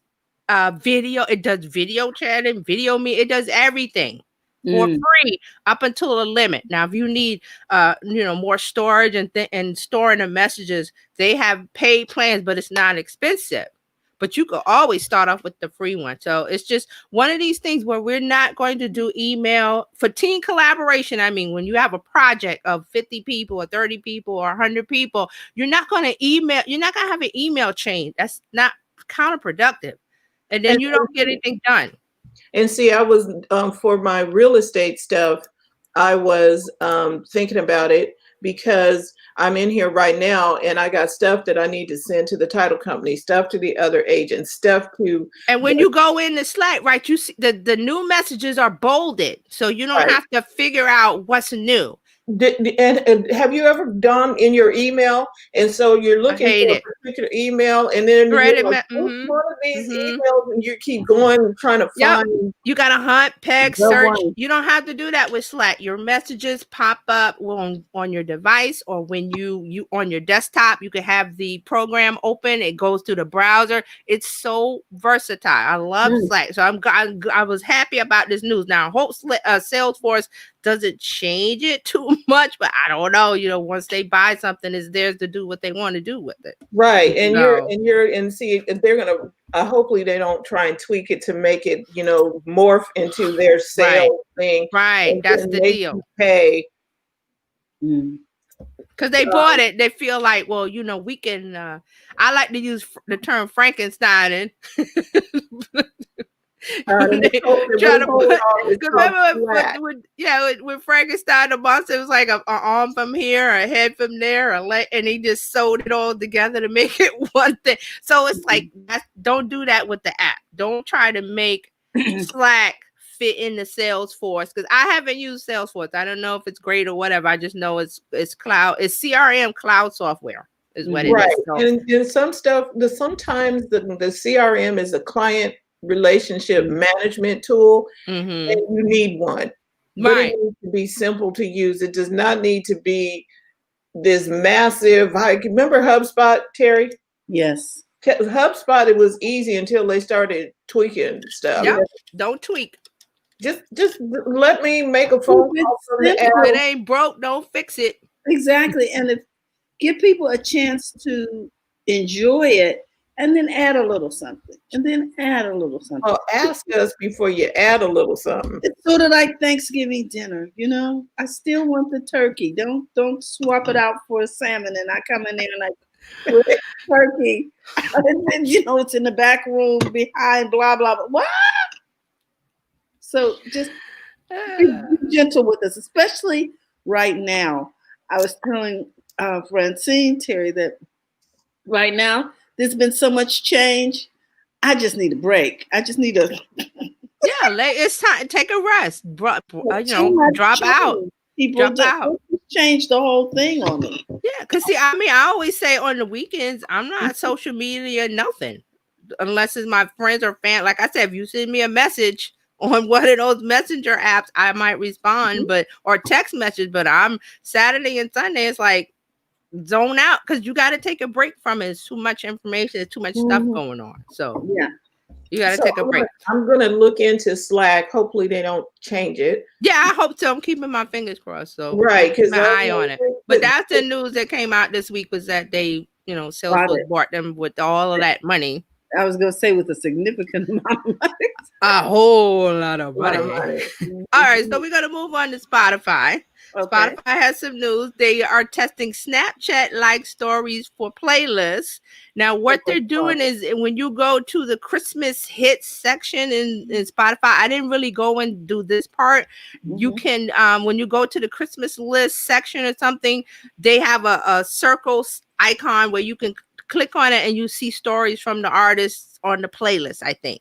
video. It does video chatting, video me. It does everything for free up until a limit. Now, if you need, more storage and storing the messages, they have paid plans, but it's not expensive. But you could always start off with the free one. So it's just one of these things where we're not going to do email for team collaboration. I mean, when you have a project of 50 people or 30 people or 100 people, you're not going to email. You're not going to have an email chain. That's not counterproductive. And then you don't get anything done. And see, I was, for my real estate stuff, I was thinking about it because I'm in here right now and I got stuff that I need to send to the title company, stuff to the other agents, stuff to. And when you go in the Slack, right, you see the new messages are bolded. So you don't have to figure out what's new. And have you ever done in your email, and so you're looking for a particular email, and then you're like, one of these emails, and you keep going trying to find. You got to hunt, peg, search. You don't have to do that with Slack. Your messages pop up on your device, or when you on your desktop, you can have the program open. It goes through the browser. It's so versatile. I love Slack, so I was happy about this news. Now, I hope Salesforce doesn't change it too much, but I don't know. Once they buy something, it's theirs to do what they want to do with it. Right, and see, they're gonna. Hopefully, they don't try and tweak it to make it, morph into their sales thing. Right, that's the deal. Pay Because they bought it, they feel like, well, you know, we can. I like to use the term Frankenstein and try to put. Remember when Frankenstein the monster, it was like an arm from here, a head from there, a leg, and he just sewed it all together to make it one thing. So it's like, don't do that with the app. Don't try to make Slack fit into Salesforce, because I haven't used Salesforce. I don't know if it's great or whatever. I just know it's cloud, it's CRM cloud software is what it is. So. And some stuff, sometimes the CRM is a client relationship management tool, and you need one. But it needs to be simple to use. It does not need to be this massive. Remember HubSpot, Terry? Yes. HubSpot, it was easy until they started tweaking stuff. Yep. Don't tweak. Just let me make a phone call from the app. If it ain't broke, don't fix it. Exactly. And give people a chance to enjoy it, and then add a little something, and then add a little something. Oh, ask us before you add a little something. It's sort of like Thanksgiving dinner, you know. I still want the turkey. Don't swap it out for a salmon, and I come in there and with turkey, and then, you know, it's in the back room behind blah blah blah. What? So just be gentle with us, especially right now. I was telling Francine, Terry, that right now there's been so much change. I just need a break. I just need a it's time. Take a rest. Drop out. People just change the whole thing on me. Yeah, because see, I mean, I always say on the weekends, I'm not social media, nothing, unless it's my friends or fan. Like I said, if you send me a message on one of those messenger apps, I might respond, or text message. But I'm Saturday and Sunday, it's like zone out, because you got to take a break from it. It's too much information. There's too much stuff going on. So yeah, you got to take a break. I'm gonna look into Slack. Hopefully they don't change it. Yeah, I hope so. I'm keeping my fingers crossed. So because my eye on it. But that's the news that came out this week, was that they, Salesforce bought them with all of that money. I was going to say with a significant amount of money. A whole lot of money. All right, so we're going to move on to Spotify. Okay. Spotify has some news. They are testing Snapchat-like stories for playlists. Now, what they're doing is, when you go to the Christmas hits section in Spotify, I didn't really go and do this part. You can, when you go to the Christmas list section or something, they have a circle icon where you can click on it and you see stories from the artists on the playlist, I think.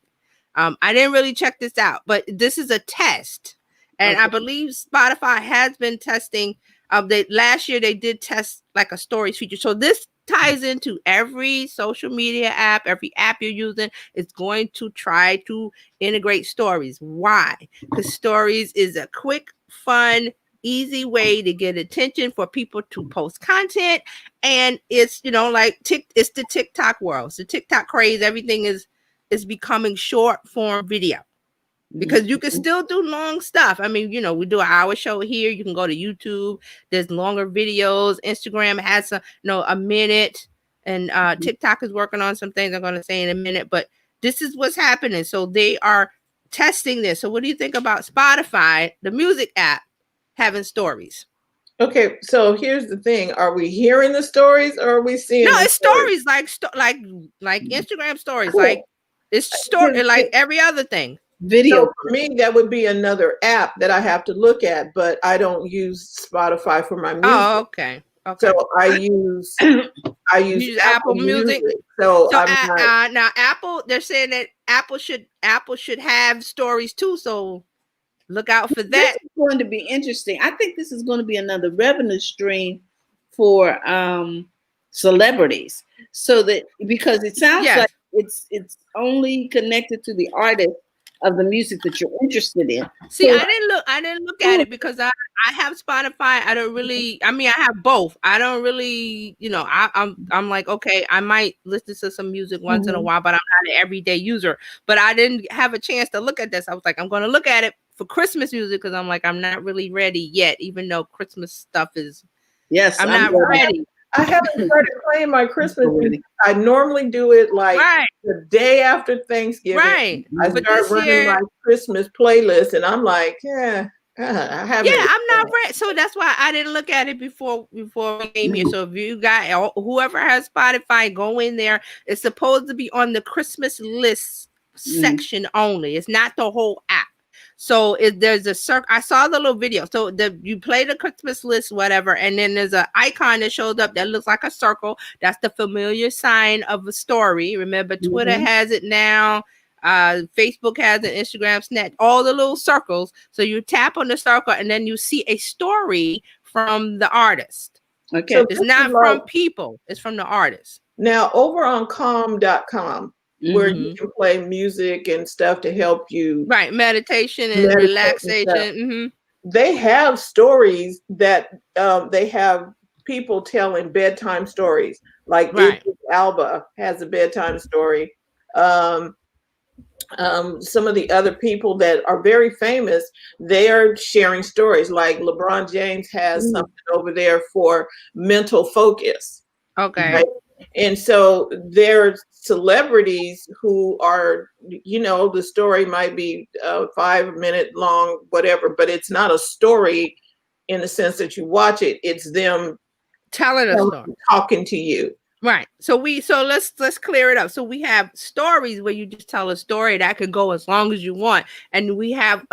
I didn't really check this out, but this is a test. And I believe Spotify has been testing. Last year they did test like a stories feature. So this ties into every social media app, every app you're using is going to try to integrate stories. Why? Because stories is a quick, fun, easy way to get attention for people to post content. And it's, it's the TikTok world. It's the TikTok craze. Everything is becoming short form video. Because you can still do long stuff. I mean, we do an hour show here. You can go to YouTube. There's longer videos. Instagram has a minute. And TikTok is working on some things I'm going to say in a minute. But this is what's happening. So they are testing this. So what do you think about Spotify, the music app, having stories? Okay, so here's the thing: are we hearing the stories, or are we seeing? No, it's stories like Instagram stories. Cool. Like it's story like every other thing. Video. So for me, that would be another app that I have to look at, but I don't use Spotify for my music. Oh, okay. So I use Apple Music. So now Apple, they're saying that Apple should have stories too. So look out for that. This is going to be interesting. I think this is going to be another revenue stream for celebrities. So that, because it sounds like it's only connected to the artist of the music that you're interested in. See, so, I didn't look at it because I have Spotify. I don't really, I have both. I don't really, I'm like, okay, I might listen to some music once in a while, but I'm not an everyday user. But I didn't have a chance to look at this. I was like, I'm going to look at it for Christmas music, because I'm like, I'm not really ready yet, even though Christmas stuff is, I'm not ready. I haven't started playing my Christmas music. I normally do it like the day after Thanksgiving. Right. I start running my Christmas playlist, and I'm like, I haven't. Yeah, I'm not read, so that's why I didn't look at it before we came here. So if you got whoever has Spotify, go in there. It's supposed to be on the Christmas list section only. It's not the whole app. So there's a circle. I saw the little video. So you play the Christmas list, whatever, and then there's an icon that shows up that looks like a circle. That's the familiar sign of a story. Remember, Twitter has it now. Facebook has an Instagram, Snap, all the little circles. So you tap on the circle and then you see a story from the artist. Okay. So it's not from people, it's from the artist. Now, over on calm.com, where you can play music and stuff to help you. Right, meditation and relaxation. They have stories that they have people telling bedtime stories. Like Idris Elba has a bedtime story. Some of the other people that are very famous, they are sharing stories. Like LeBron James has something over there for mental focus. Okay. Right? And so there are celebrities who are, you know, the story might be 5 minute long, whatever, but it's not a story in the sense that you watch it. It's them telling a story, talking to you. Right. So let's clear it up. So we have stories where you just tell a story that could go as long as you want, and we have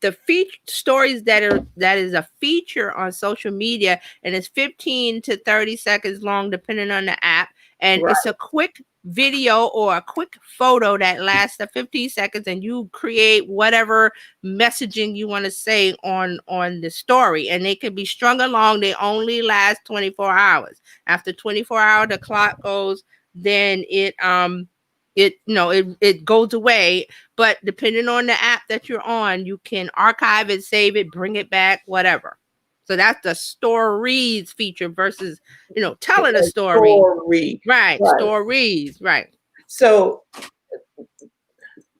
the feature stories that is a feature on social media, and it's 15 to 30 seconds long depending on the app, and it's a quick video or a quick photo that lasts 15 seconds, and you create whatever messaging you want to say on the story, and they can be strung along. They only last 24 hours. After 24 hours, the clock goes, then it goes away. But depending on the app that you're on, you can archive it, save it, bring it back, whatever. So that's the stories feature versus, telling a story. Right. Stories. Right. So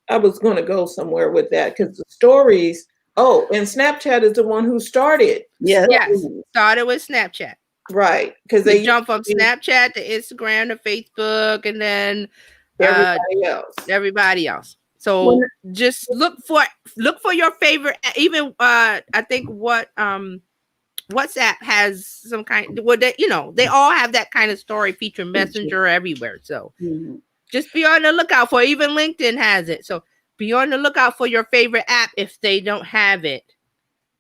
I was going to go somewhere with that because the stories. Oh, and Snapchat is the one who started. Yes. Started with Snapchat. Right. Because they jump from Snapchat to Instagram to Facebook and then everybody else. So just look for your favorite. Even I think WhatsApp has some kind. They all have that kind of story feature. Messenger everywhere. So just be on the lookout for. Even LinkedIn has it. So be on the lookout for your favorite app if they don't have it,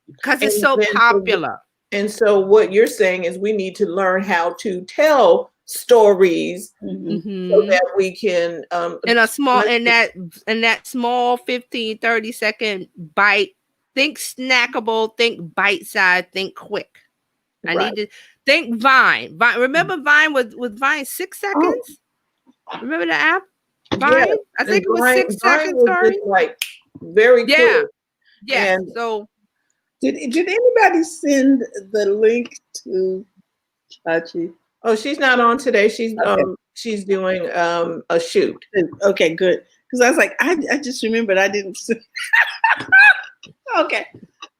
because it's so popular. And so what you're saying is we need to learn how to tell stories so that we can in that small 15, 30 second bite. Think snackable, think bite-sized, think quick. I need to think Vine. Remember Vine was Vine 6 seconds? Remember the app? Vine? Yeah. I think it was 6 seconds, sorry. Like very quick. Yeah. And so did anybody send the link to Chachi? Oh, she's not on today. She's doing a shoot. Okay, good. Because I was like, I just remembered I didn't. Okay,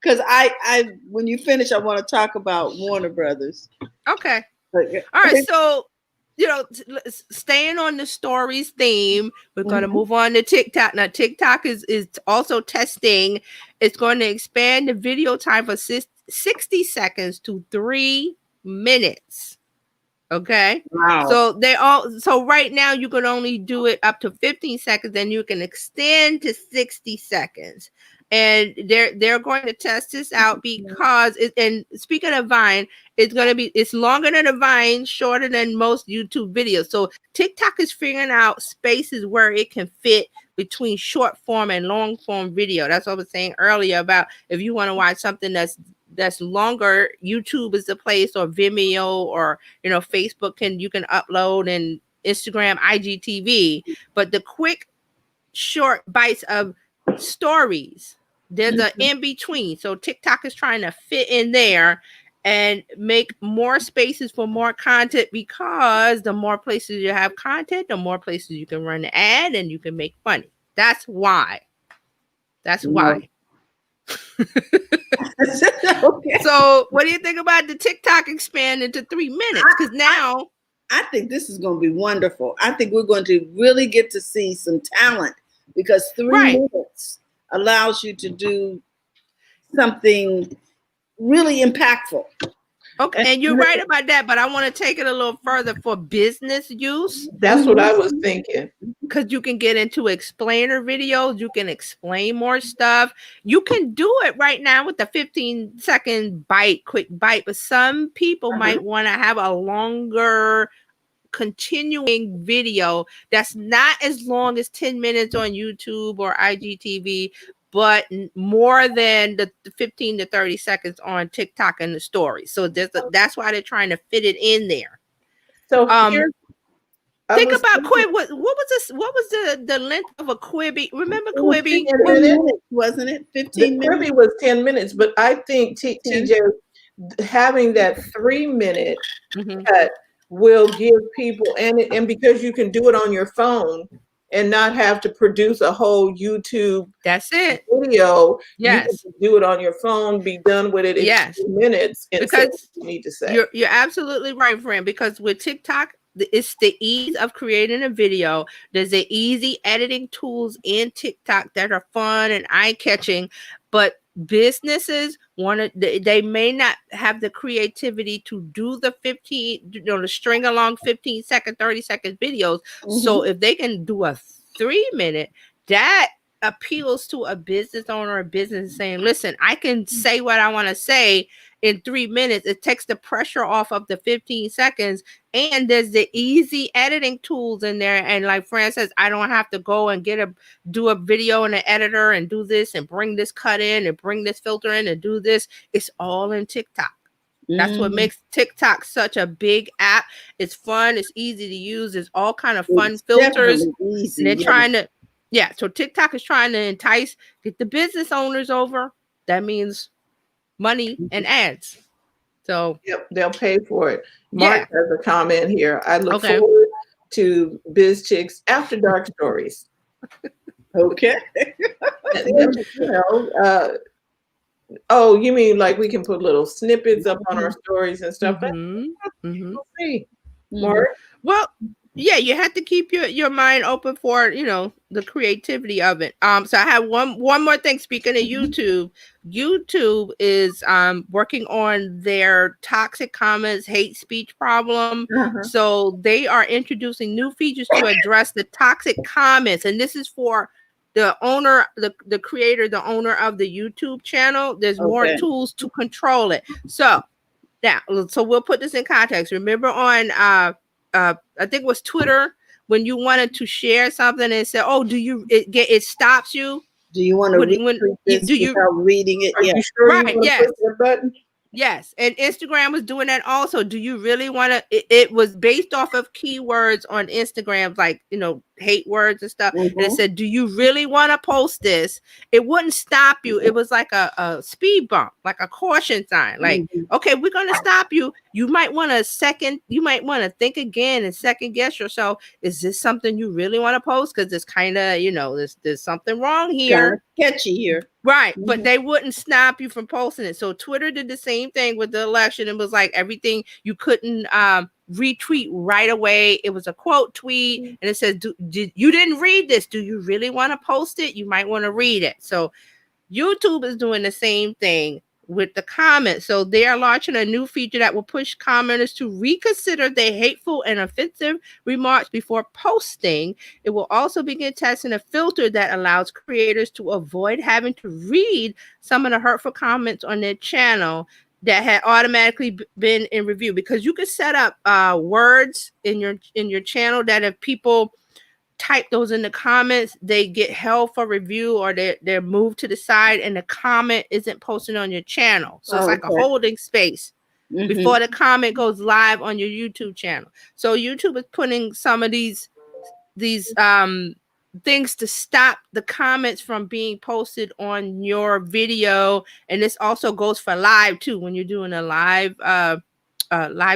because I when you finish, I want to talk about Warner Brothers. Okay. All right. So staying on the stories theme, we're going to move on to TikTok. Now, TikTok is also testing. It's going to expand the video time from 60 seconds to 3 minutes. Okay. Wow. So right now you can only do it up to 15 seconds, then you can extend to 60 seconds. And they're going to test this out because and speaking of Vine, it's longer than a Vine, shorter than most YouTube videos. So TikTok is figuring out spaces where it can fit between short form and long form video. That's what I was saying earlier about if you want to watch something that's longer, YouTube is the place, or Vimeo, or Facebook you can upload, and Instagram, IGTV. But the quick short bites of stories, there's an in between. So TikTok is trying to fit in there and make more spaces for more content, because the more places you have content, the more places you can run an ad and you can make money. That's why. Okay. So what do you think about the TikTok expanding to 3 minutes? Because now I think this is going to be wonderful. I think we're going to really get to see some talent, because 3 minutes allows you to do something really impactful. Okay, and you're right about that, but I want to take it a little further for business use. That's what I was thinking. Because you can get into explainer videos, you can explain more stuff. You can do it right now with the 15-second quick bite, but some people might want to have a longer continuing video that's not as long as 10 minutes on YouTube or IGTV, but more than the 15 to 30 seconds on TikTok and the stories. So that's why they're trying to fit it in there. So think about Quibi. What was this? What was the length of a Quibi? Remember Quibi? 10 minutes, wasn't it? 15 minutes. Quibi was 10 minutes, but I think TJ having that 3-minute cut will give people, and because you can do it on your phone and not have to produce a whole YouTube video. Yes, you can do it on your phone, be done with it in 2 minutes. Because you need to say you're absolutely right, friend. Because with TikTok, it's the ease of creating a video. There's the easy editing tools in TikTok that are fun and eye-catching, but businesses they may not have the creativity to do the 15, to string along 15-second, 30-second videos. So if they can do a 3-minute, that appeals to a business owner or business saying, listen, I can say what I want to say in 3 minutes. It takes the pressure off of the 15 seconds, and there's the easy editing tools in there. And like Fran says, I don't have to go and do a video in an editor and do this and bring this cut in and bring this filter in and do this. It's all in TikTok. That's what makes TikTok such a big app. It's fun. It's easy to use. It's all kind of fun filters. Easy, and they're trying to, so TikTok is trying to get the business owners over. That means money and ads. So they'll pay for it. Mark has a comment here. I look forward to Biz Chicks After Dark stories. Okay. Oh, you mean like we can put little snippets up on our stories and stuff? We'll see. Mark? Well, yeah, you have to keep your mind open for, the creativity of it. So I have one more thing. Speaking of YouTube, YouTube is working on their toxic comments, hate speech problem. So they are introducing new features to address the toxic comments, and this is for the owner, the creator, the owner of the YouTube channel. There's more tools to control it. So we'll put this in context. Remember on I think it was Twitter, when you wanted to share something and say, "Oh, it stops you? Do you want to read without reading it?" You sure right? You Yes. push that button? Yes, and Instagram was doing that also. Do you really want to? It was based off of keywords on Instagram, like hate words and stuff. And it said, "Do you really want to post this?" It wouldn't stop you. It was like a speed bump, like a caution sign. Like, okay, we're gonna stop you. You might want to You might want to think again and second guess yourself. Is this something you really want to post? Because it's kind of there's something wrong here. Catchy here. Right, but they wouldn't stop you from posting it. So Twitter did the same thing with the election. It was like everything you couldn't retweet right away. It was a quote tweet, and it says, you didn't read this. Do you really want to post it? You might want to read it. So YouTube is doing the same thing with the comments. So they are launching a new feature that will push commenters to reconsider their hateful and offensive remarks before posting. It will also begin testing a filter that allows creators to avoid having to read some of the hurtful comments on their channel that had automatically been in review, because you could set up words in your channel that if people type those in the comments, they get held for review, or they're moved to the side and the comment isn't posted on your channel. So it's like a holding space before the comment goes live on your YouTube channel. So YouTube is putting some of these things to stop the comments from being posted on your video. And this also goes for live too. When you're doing a live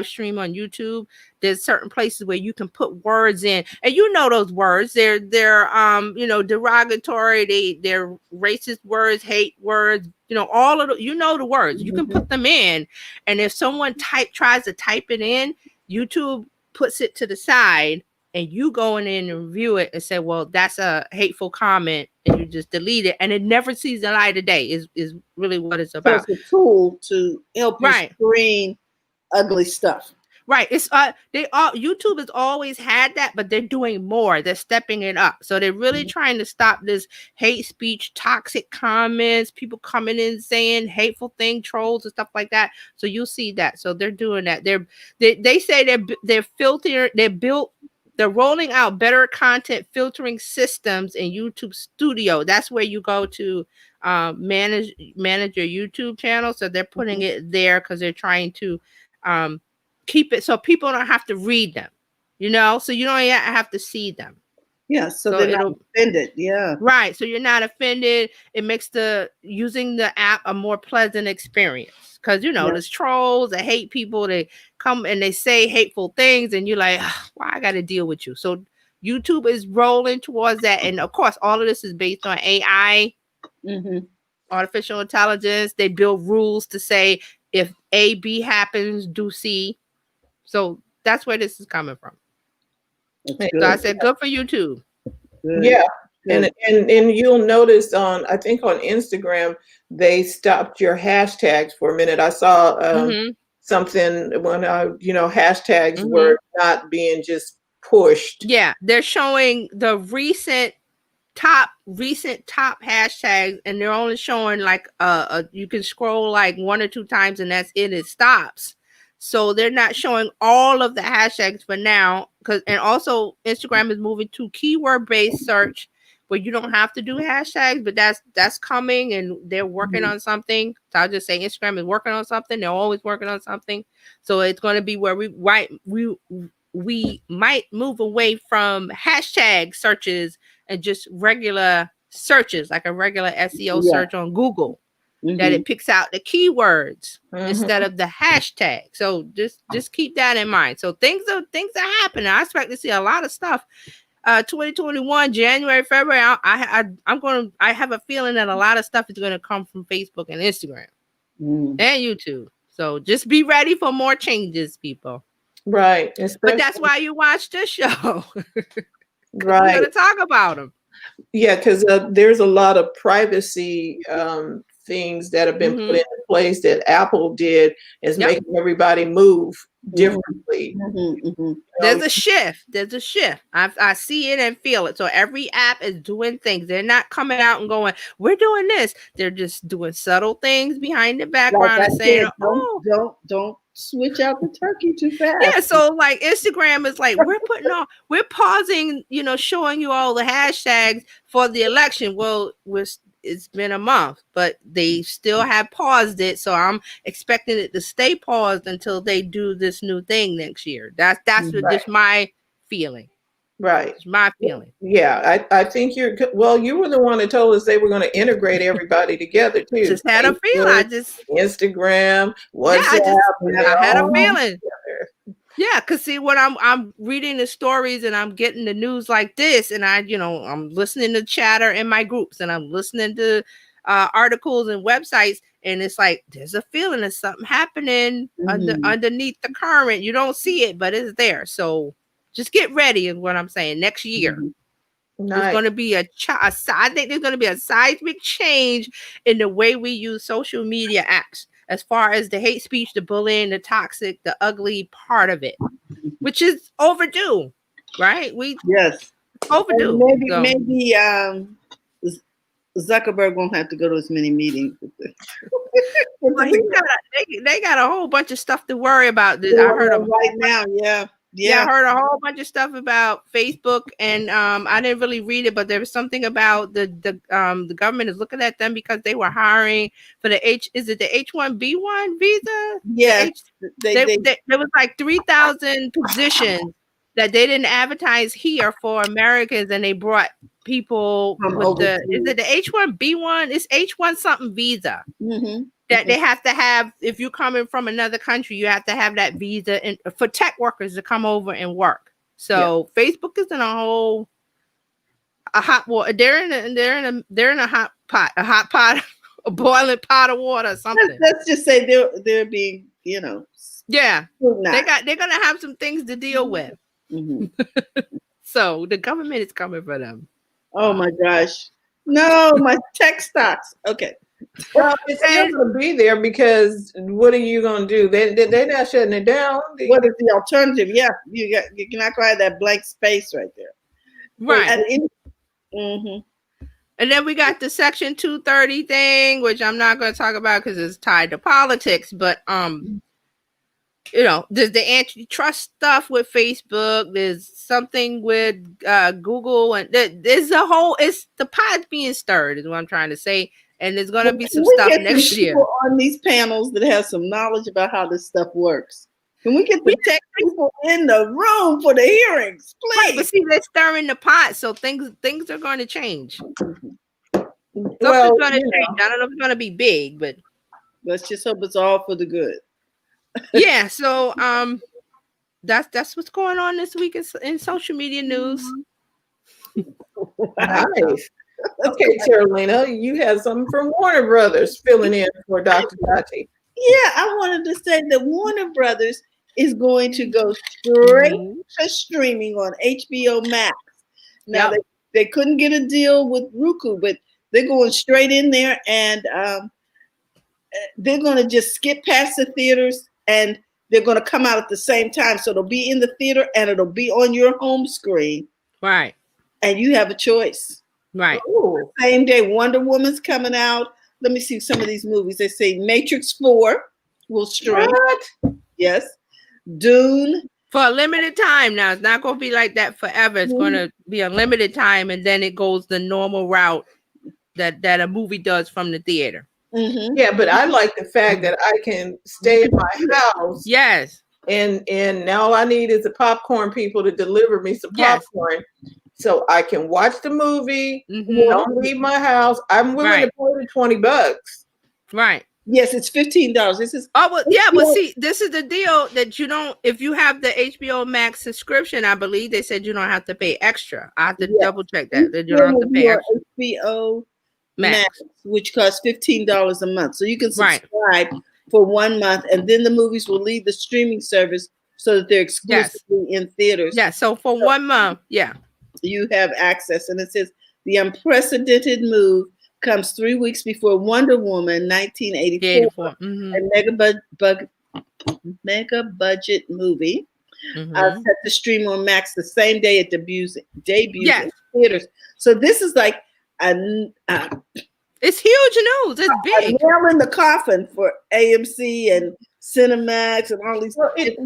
stream on YouTube, there's certain places where you can put words in, and those words, they're derogatory, they're racist words, hate words, all of the words. You can put them in, and if someone tries to type it in, YouTube puts it to the side and you going in and review it and say, well, that's a hateful comment, and you just delete it, and it never sees the light of day is really what it's So about. it's a tool to help you Right. screen ugly stuff. Right. It's YouTube has always had that, but they're doing more. They're stepping it up. So they're really trying to stop this hate speech, toxic comments, people coming in saying hateful things, trolls and stuff like that. So you'll see that. So they're doing that. They say they're rolling out better content filtering systems in YouTube Studio. That's where you go to manage your YouTube channel. So they're putting it there because they're trying to keep it so people don't have to read them, so you don't have to see them. Yeah, so they're not offended. Yeah. Right. So you're not offended. It makes using the app a more pleasant experience. Because there's trolls that hate people, they come and they say hateful things, and you're like, why I gotta deal with you? So YouTube is rolling towards that. And of course, all of this is based on AI, artificial intelligence. They build rules to say if A, B happens, do C. So that's where this is coming from. So I said, good for YouTube. Good. Yeah. Good. And you'll notice I think on Instagram, they stopped your hashtags for a minute. I saw something when, hashtags were not being just pushed. Yeah. They're showing the recent top hashtags, and they're only showing like you can scroll like 1 or 2 times and that's it. It stops. So they're not showing all of the hashtags for now, and also Instagram is moving to keyword-based search where you don't have to do hashtags, but that's coming, and they're working on something. So I'll just say Instagram is working on something. They're always working on something. So it's going to be where we might move away from hashtag searches and just regular searches, like a regular SEO search on Google. That it picks out the keywords instead of the hashtag. So just keep that in mind. So things are happening. I expect to see a lot of stuff. 2021, January, February. I have a feeling that a lot of stuff is going to come from Facebook and Instagram and YouTube. So just be ready for more changes, people. Right. But that's why you watch this show. Right. We're going to talk about them. Yeah, because there's a lot of privacy things that have been put into place that Apple did is making everybody move differently. There's a shift. I see it and feel it. So every app is doing things. They're not coming out and going, we're doing this. They're just doing subtle things behind the background and saying, don't switch out the turkey too fast. Yeah, so like Instagram is like, we're pausing, showing you all the hashtags for the election. Well, it's been a month, but they still have paused it. So I'm expecting it to stay paused until they do this new thing next year. That's just my feeling. Right. It's my feeling. Yeah, I think you were the one that told us they were going to integrate everybody together too. Just had a feeling. Instagram, WhatsApp. I had a feeling. Yeah, because see, when I'm reading the stories and I'm getting the news like this, and I'm listening to chatter in my groups, and I'm listening to articles and websites, and it's like there's a feeling there's something happening underneath the current. You don't see it, but it's there. So just get ready, is what I'm saying. Next year, there's going to be I think there's going to be a seismic change in the way we use social media apps. As far as the hate speech, the bullying, the toxic, the ugly part of it, which is overdue, right? Overdue. And maybe Zuckerberg won't have to go to as many meetings. Well, they got a whole bunch of stuff to worry about. I heard right now, yeah. I heard a whole bunch of stuff about Facebook, and I didn't really read it, but there was something about the government is looking at them because they were hiring for the H-1B1 visa? Yeah. There was like 3,000 positions that they didn't advertise here for Americans, and they brought people with is it the H-1B1? It's H-1 something visa. That they have to have, if you're coming from another country, you have to have that visa and for tech workers to come over and work. So Facebook is in a hot water. They're in a hot pot, a boiling pot of water or something. Let's just say they're being, Yeah, they're gonna have some things to deal with. So the government is coming for them. Oh my gosh. No, my tech stocks. Okay. Well, it's still going to be there because what are you going to do? They're not shutting it down. What is the alternative? Yeah, you cannot have that blank space right there. Right. Mm-hmm. And then we got the Section 230 thing, which I'm not going to talk about because it's tied to politics. But there's the antitrust stuff with Facebook. There's something with Google, and there's it's the pot's being stirred, is what I'm trying to say. And there's going to be some stuff next year on these panels that have some knowledge about how this stuff works. Can we get the tech people in the room for the hearings, please? Right, but see, they're stirring the pot, so things are going to change. Something's going to change. I don't know if it's going to be big, but let's just hope it's all for the good. Yeah, so that's what's going on this week in social media news. Nice. Okay, Carolina, you have something from Warner Brothers filling in for Dr. Tati. Yeah, I wanted to say that Warner Brothers is going to go straight to streaming on HBO Max. Now, they couldn't get a deal with Roku, but they're going straight in there, and they're going to just skip past the theaters, and they're going to come out at the same time. So it'll be in the theater, and it'll be on your home screen. Right. And you have a choice. Right. Ooh. Same day, Wonder Woman's coming out. Let me see some of these movies. They say Matrix 4 will stream. What? Yes. Dune. For a limited time now. It's not going to be like that forever. It's going to be a limited time, and then it goes the normal route that a movie does from the theater. Mm-hmm. Yeah, but I like the fact that I can stay in my house. Yes. And all I need is the popcorn people to deliver me some popcorn. So I can watch the movie, don't leave my house. I'm willing to pay the $20. Right. Yes, it's $15. This is but see, this is the deal that you don't. If you have the HBO Max subscription, I believe they said you don't have to pay extra. I have to double check that you don't have to pay extra. HBO Max, which costs $15 a month, so you can subscribe for 1 month, and then the movies will leave the streaming service so that they're exclusively in theaters. Yeah. So for 1 month, you have access, and it says the unprecedented move comes 3 weeks before Wonder Woman 1984, a mega budget movie set to stream on Max the same day it debuts in theaters. So this is like it's huge news. It's big. A nail in the coffin for AMC and Cinemax and all these. It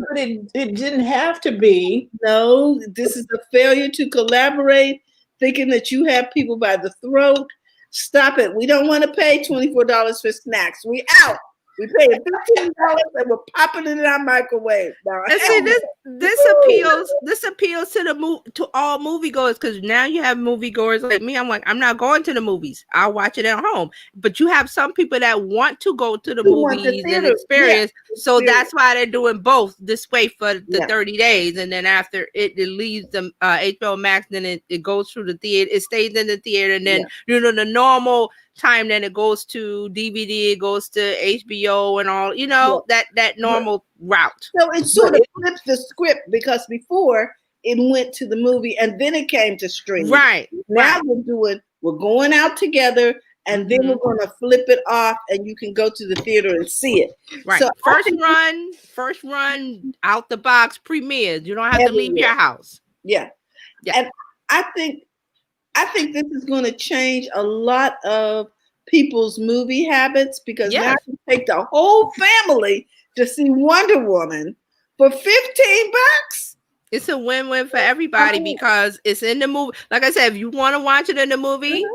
didn't have to be. No, this is a failure to collaborate, thinking that you have people by the throat. Stop it. We don't want to pay $24 for snacks. We out. We pay $15 and we're popping it in our microwave. Now, and see, this appeals to all moviegoers, because now you have moviegoers like me. I'm like, I'm not going to the movies. I'll watch it at home. But you have some people that want to go to the movies and experience. So that's why they're doing both this way for the 30 days. And then after it leaves the HBO Max, then it goes through the theater. It stays in the theater. And then, the normal time, then it goes to DVD, it goes to HBO and all, that normal route. So it sort of flips the script, because before it went to the movie and then it came to streaming. Right. Now we're going out together, and then we're going to flip it off, and you can go to the theater and see it. Right. So first run out the box premieres. You don't have to leave your house. Yeah. And I think this is going to change a lot of people's movie habits, because now you take the whole family to see Wonder Woman for $15. It's a win-win for everybody, because it's in the movie. Like I said, if you want to watch it in the movie,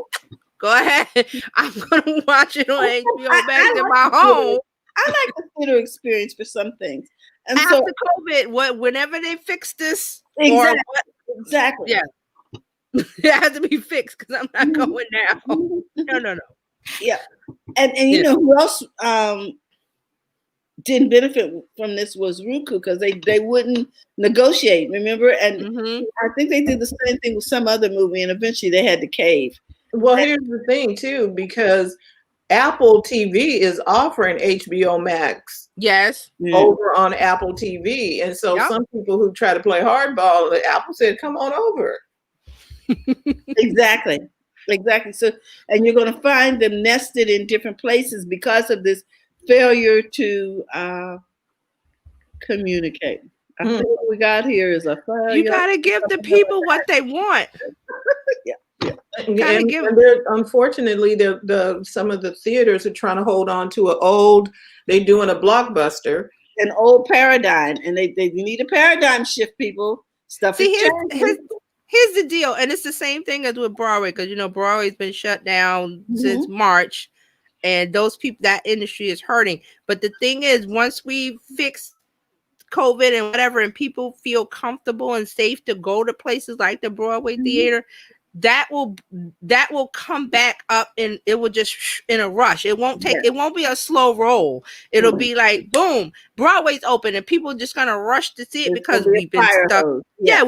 go ahead. I'm going to watch it on HBO Max in my home. I like the theater experience for some things. And after COVID, whenever they fix this, exactly. Yeah. It has to be fixed, because I'm not going now. No. Yeah. And you know who else didn't benefit from this was Roku, because they wouldn't negotiate, remember? And I think they did the same thing with some other movie, and eventually they had to cave. Well, here's the thing too, because Apple TV is offering HBO Max Yes. over on Apple TV. And so Yep. some people who try to play hardball, Apple said, come on over. Exactly. So, and you're going to find them nested in different places because of this failure to communicate. I think what we got here is a failure. You got to give the people what they want. Unfortunately, some of the theaters are trying to hold on to they're doing a blockbuster. An old paradigm, and they need a paradigm shift, people. Stuff is changing. Here's the deal, and it's the same thing as with Broadway, because Broadway's been shut down since March, and those people, that industry is hurting. But the thing is, once we fix COVID and whatever, and people feel comfortable and safe to go to places like the Broadway theater, that will come back up, and it will just in a rush. It won't be a slow roll. It'll be like boom, Broadway's open, and people are just gonna rush to see it because we've been stuck.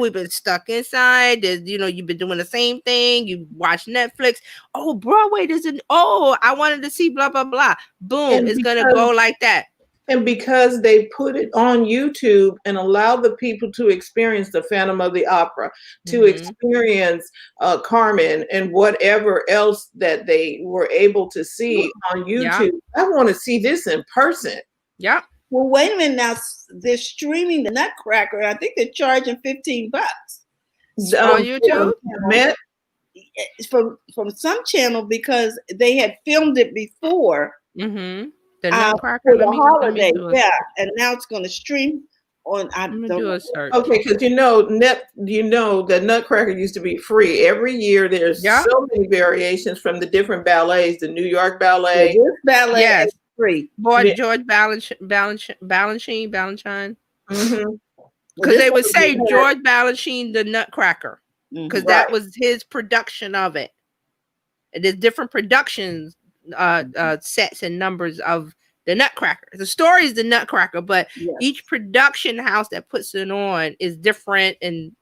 We've been stuck inside. You've been doing the same thing. You watch Netflix. Oh, Broadway doesn't. Oh, I wanted to see blah blah blah. Boom, it's gonna go like that. And because they put it on YouTube and allow the people to experience the Phantom of the Opera, to experience Carmen and whatever else that they were able to see on YouTube. I want to see this in person. Yeah. Well, wait a minute now. They're streaming the Nutcracker. I think they're charging $15 on YouTube. From some channel, because they had filmed it before. The Nutcracker for the holiday, and now it's going to stream on. Okay, because the Nutcracker used to be free. Every year there's so many variations from the different ballets. The New York Ballet, this ballet is free. George Balanchine. Because they would say George Balanchine the Nutcracker, because that was his production of it. And there's different productions. Sets and numbers of the Nutcracker. The story is the Nutcracker, but each production house that puts it on is different and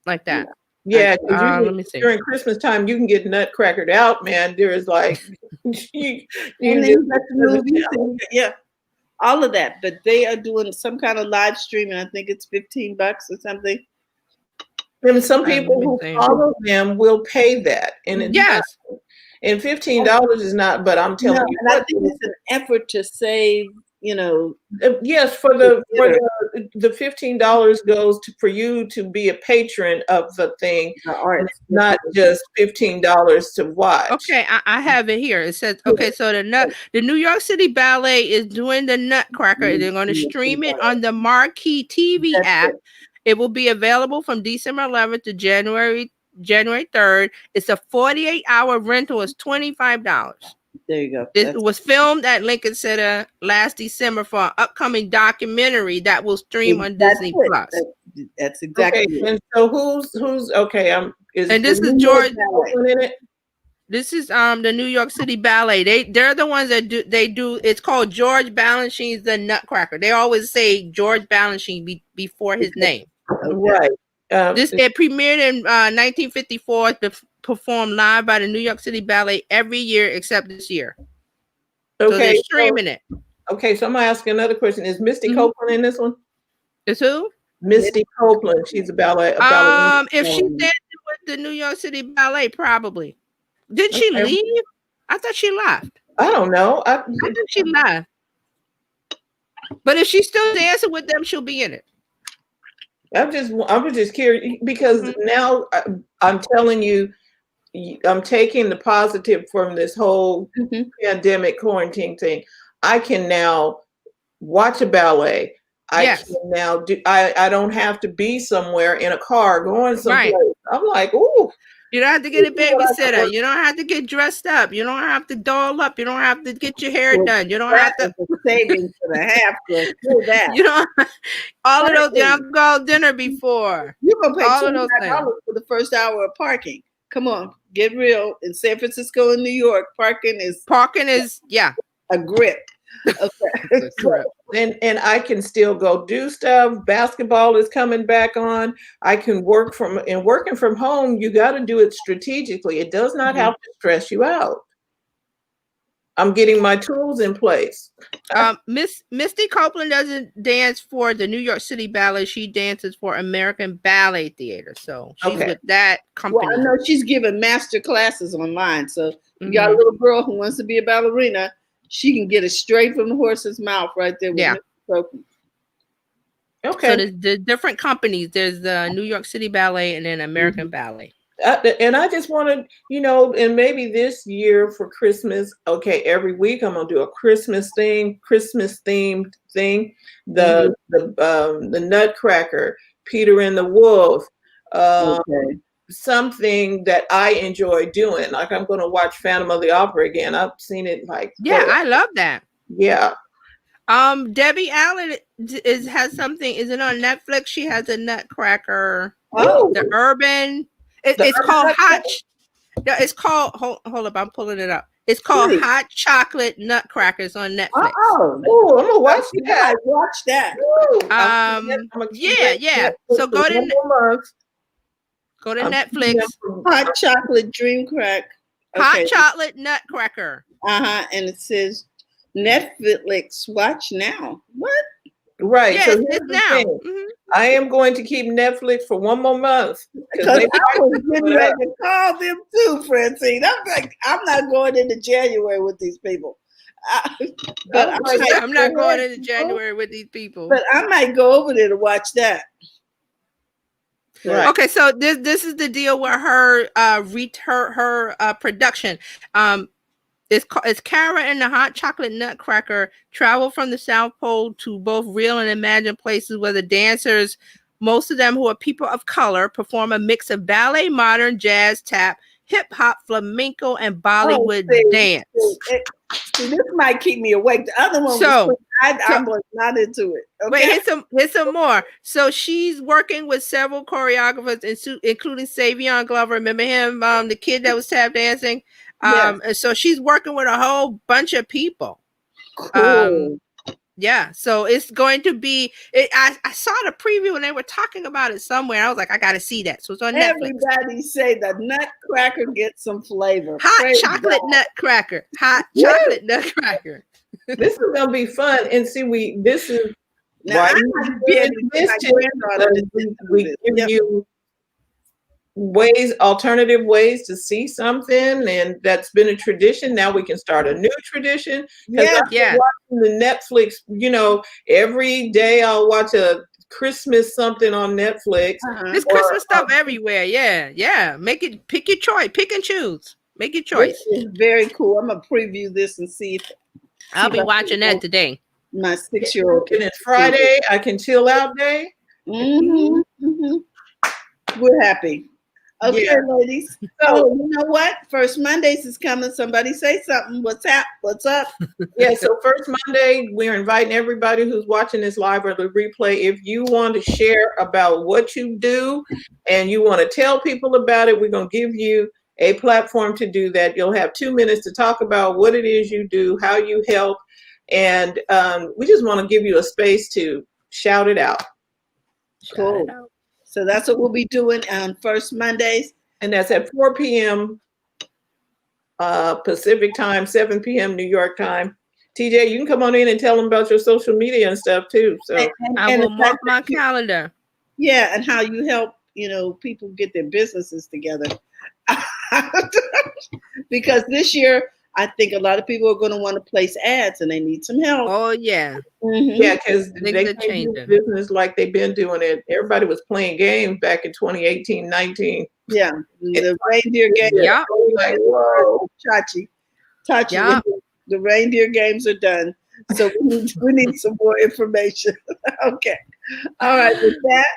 like that. Yeah, let me see. During Christmas time, you can get Nutcrackered out, man. There is like all of that. But they are doing some kind of live streaming. I think it's $15 or something. And some people who follow them will pay that, and and $15 is not, but I'm telling you, and I think it's an effort to save, yes, for the $15 goes for you to be a patron of the thing, not just $15 to watch. Okay, I have it here. It says, so the New York City Ballet is doing the Nutcracker. They're going to stream it on the Marquee TV app. It will be available from December 11th to January 3rd. It's a 48-hour rental. It's $25. There you go. It was filmed at Lincoln Center last December for an upcoming documentary that will stream on Disney Plus. That's exactly. Okay, and so who's okay? This is George. This is the New York City Ballet. They're the ones that do. It's called George Balanchine's The Nutcracker. They always say George Balanchine before his name. Right. It premiered in 1954, performed live by the New York City Ballet every year except this year. Okay, so they're streaming it. Okay, so I'm gonna ask you another question. Is Misty Copeland in this one? Is who? Misty Copeland. She's a ballet. If she's dancing with the New York City Ballet, probably. Did she leave? I thought she left. I don't know. I think she left. But if she's still dancing with them, she'll be in it. I was just curious because now I'm telling you, I'm taking the positive from this whole pandemic quarantine thing. I can now watch a ballet. I can now do. I don't have to be somewhere in a car going someplace. Right. I'm like, ooh. You don't have to get a babysitter. You don't have to get dressed up. You don't have to doll up. You don't have to get your hair done. You don't have to savings for the half to do that. You don't. All of those. You have to go out dinner before. You're gonna pay $25 for the first hour of parking. Come on, get real. In San Francisco and New York, parking is a grip. Okay. And I can still go do stuff. Basketball is coming back on. I can working from home, you got to do it strategically. It does not have to stress you out. I'm getting my tools in place. Misty Copeland doesn't dance for the New York City Ballet. She dances for American Ballet Theater. So she's with that company. Well, I know she's giving master classes online. So you got a little girl who wants to be a ballerina, she can get it straight from the horse's mouth right there with Misty Copeland. Okay. So there's different companies. There's the New York City Ballet and then American Ballet. And I just want to, and maybe this year for Christmas, okay, every week I'm gonna do a Christmas themed thing. The Nutcracker, Peter and the Wolf, something that I enjoy doing. Like I'm gonna watch Phantom of the Opera again. I've seen it like I love that. Yeah. Debbie Allen has something. Is it on Netflix? She has a Nutcracker. Oh, the Urban. It's called Hot. It's called. Hold up, I'm pulling it up. It's called Hot Chocolate Nutcrackers on Netflix. Oh, I'm gonna watch that. Watch that. Yeah. So go to Netflix. Hot Chocolate Dream Crack. Hot Chocolate Nutcracker. And it says Netflix watch now. What? Right. Yeah, so it's now. I am going to keep Netflix for one more month. Because I was getting ready to call them too, Francine. I'm like, I'm not going into January with these people. I'm not going into January with these people. But I might go over there to watch that. Right. Okay, so this is the deal with her production. It's Cara and the Hot Chocolate Nutcracker travel from the South Pole to both real and imagined places where the dancers, most of them who are people of color, perform a mix of ballet, modern, jazz, tap, hip hop, flamenco, and Bollywood dance. See, this might keep me awake. The other one I was not into it. Okay? Wait, here's some more. So she's working with several choreographers, including Savion Glover. Remember him, the kid that was tap dancing? And so she's working with a whole bunch of people. Cool. So it's going to be. I saw the preview and they were talking about it somewhere. I was like, I got to see that. So it's on Netflix. Everybody say the Nutcracker gets some flavor. Hot chocolate Nutcracker. Hot chocolate Nutcracker. This is gonna be fun. And see, we give you alternative ways to see something, and that's been a tradition. Now we can start a new tradition. Watching the Netflix, every day I'll watch a Christmas something on Netflix. There's Christmas stuff everywhere. Yeah. Pick your choice. Pick and choose. Make your choice. It's very cool. I'm gonna preview this and see if I'll be watching that today. My 6-year-old. And it's Friday. I can chill out day. We're happy. Okay, ladies. So you know what? First Mondays is coming. Somebody say something. What's up? So First Monday, we're inviting everybody who's watching this live or the replay. If you want to share about what you do and you want to tell people about it, we're going to give you a platform to do that. You'll have 2 minutes to talk about what it is you do, how you help, and we just want to give you a space to shout it out. Cool. So that's what we'll be doing on First Mondays. And that's at 4 p.m. Pacific time, 7 p.m. New York time. TJ, you can come on in and tell them about your social media and stuff too. So I will mark my calendar. Yeah, and how you help, people get their businesses together. Because this year, I think a lot of people are going to want to place ads and they need some help. Oh, yeah. Yeah, because they can't do business like they've been doing it. Everybody was playing games back in 2018, 19. Yeah, the reindeer games. Yeah. Like, whoa, Tachi. Yeah. The reindeer games are done. So we need some more information. Okay. All right, with that,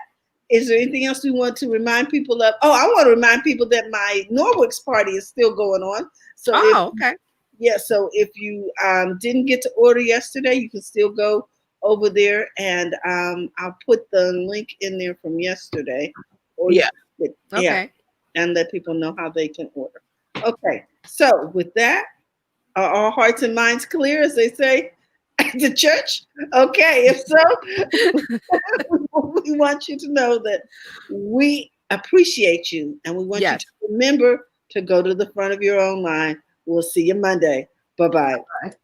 is there anything else we want to remind people of? Oh, I want to remind people that my Norwalk's party is still going on. So okay. Yeah, so if you didn't get to order yesterday, you can still go over there, and I'll put the link in there from yesterday. And let people know how they can order. Okay, so with that, are all hearts and minds clear, as they say at the church? Okay, if so, we want you to know that we appreciate you, and we want you to remember to go to the front of your own line. We'll see you Monday. Bye-bye. Bye.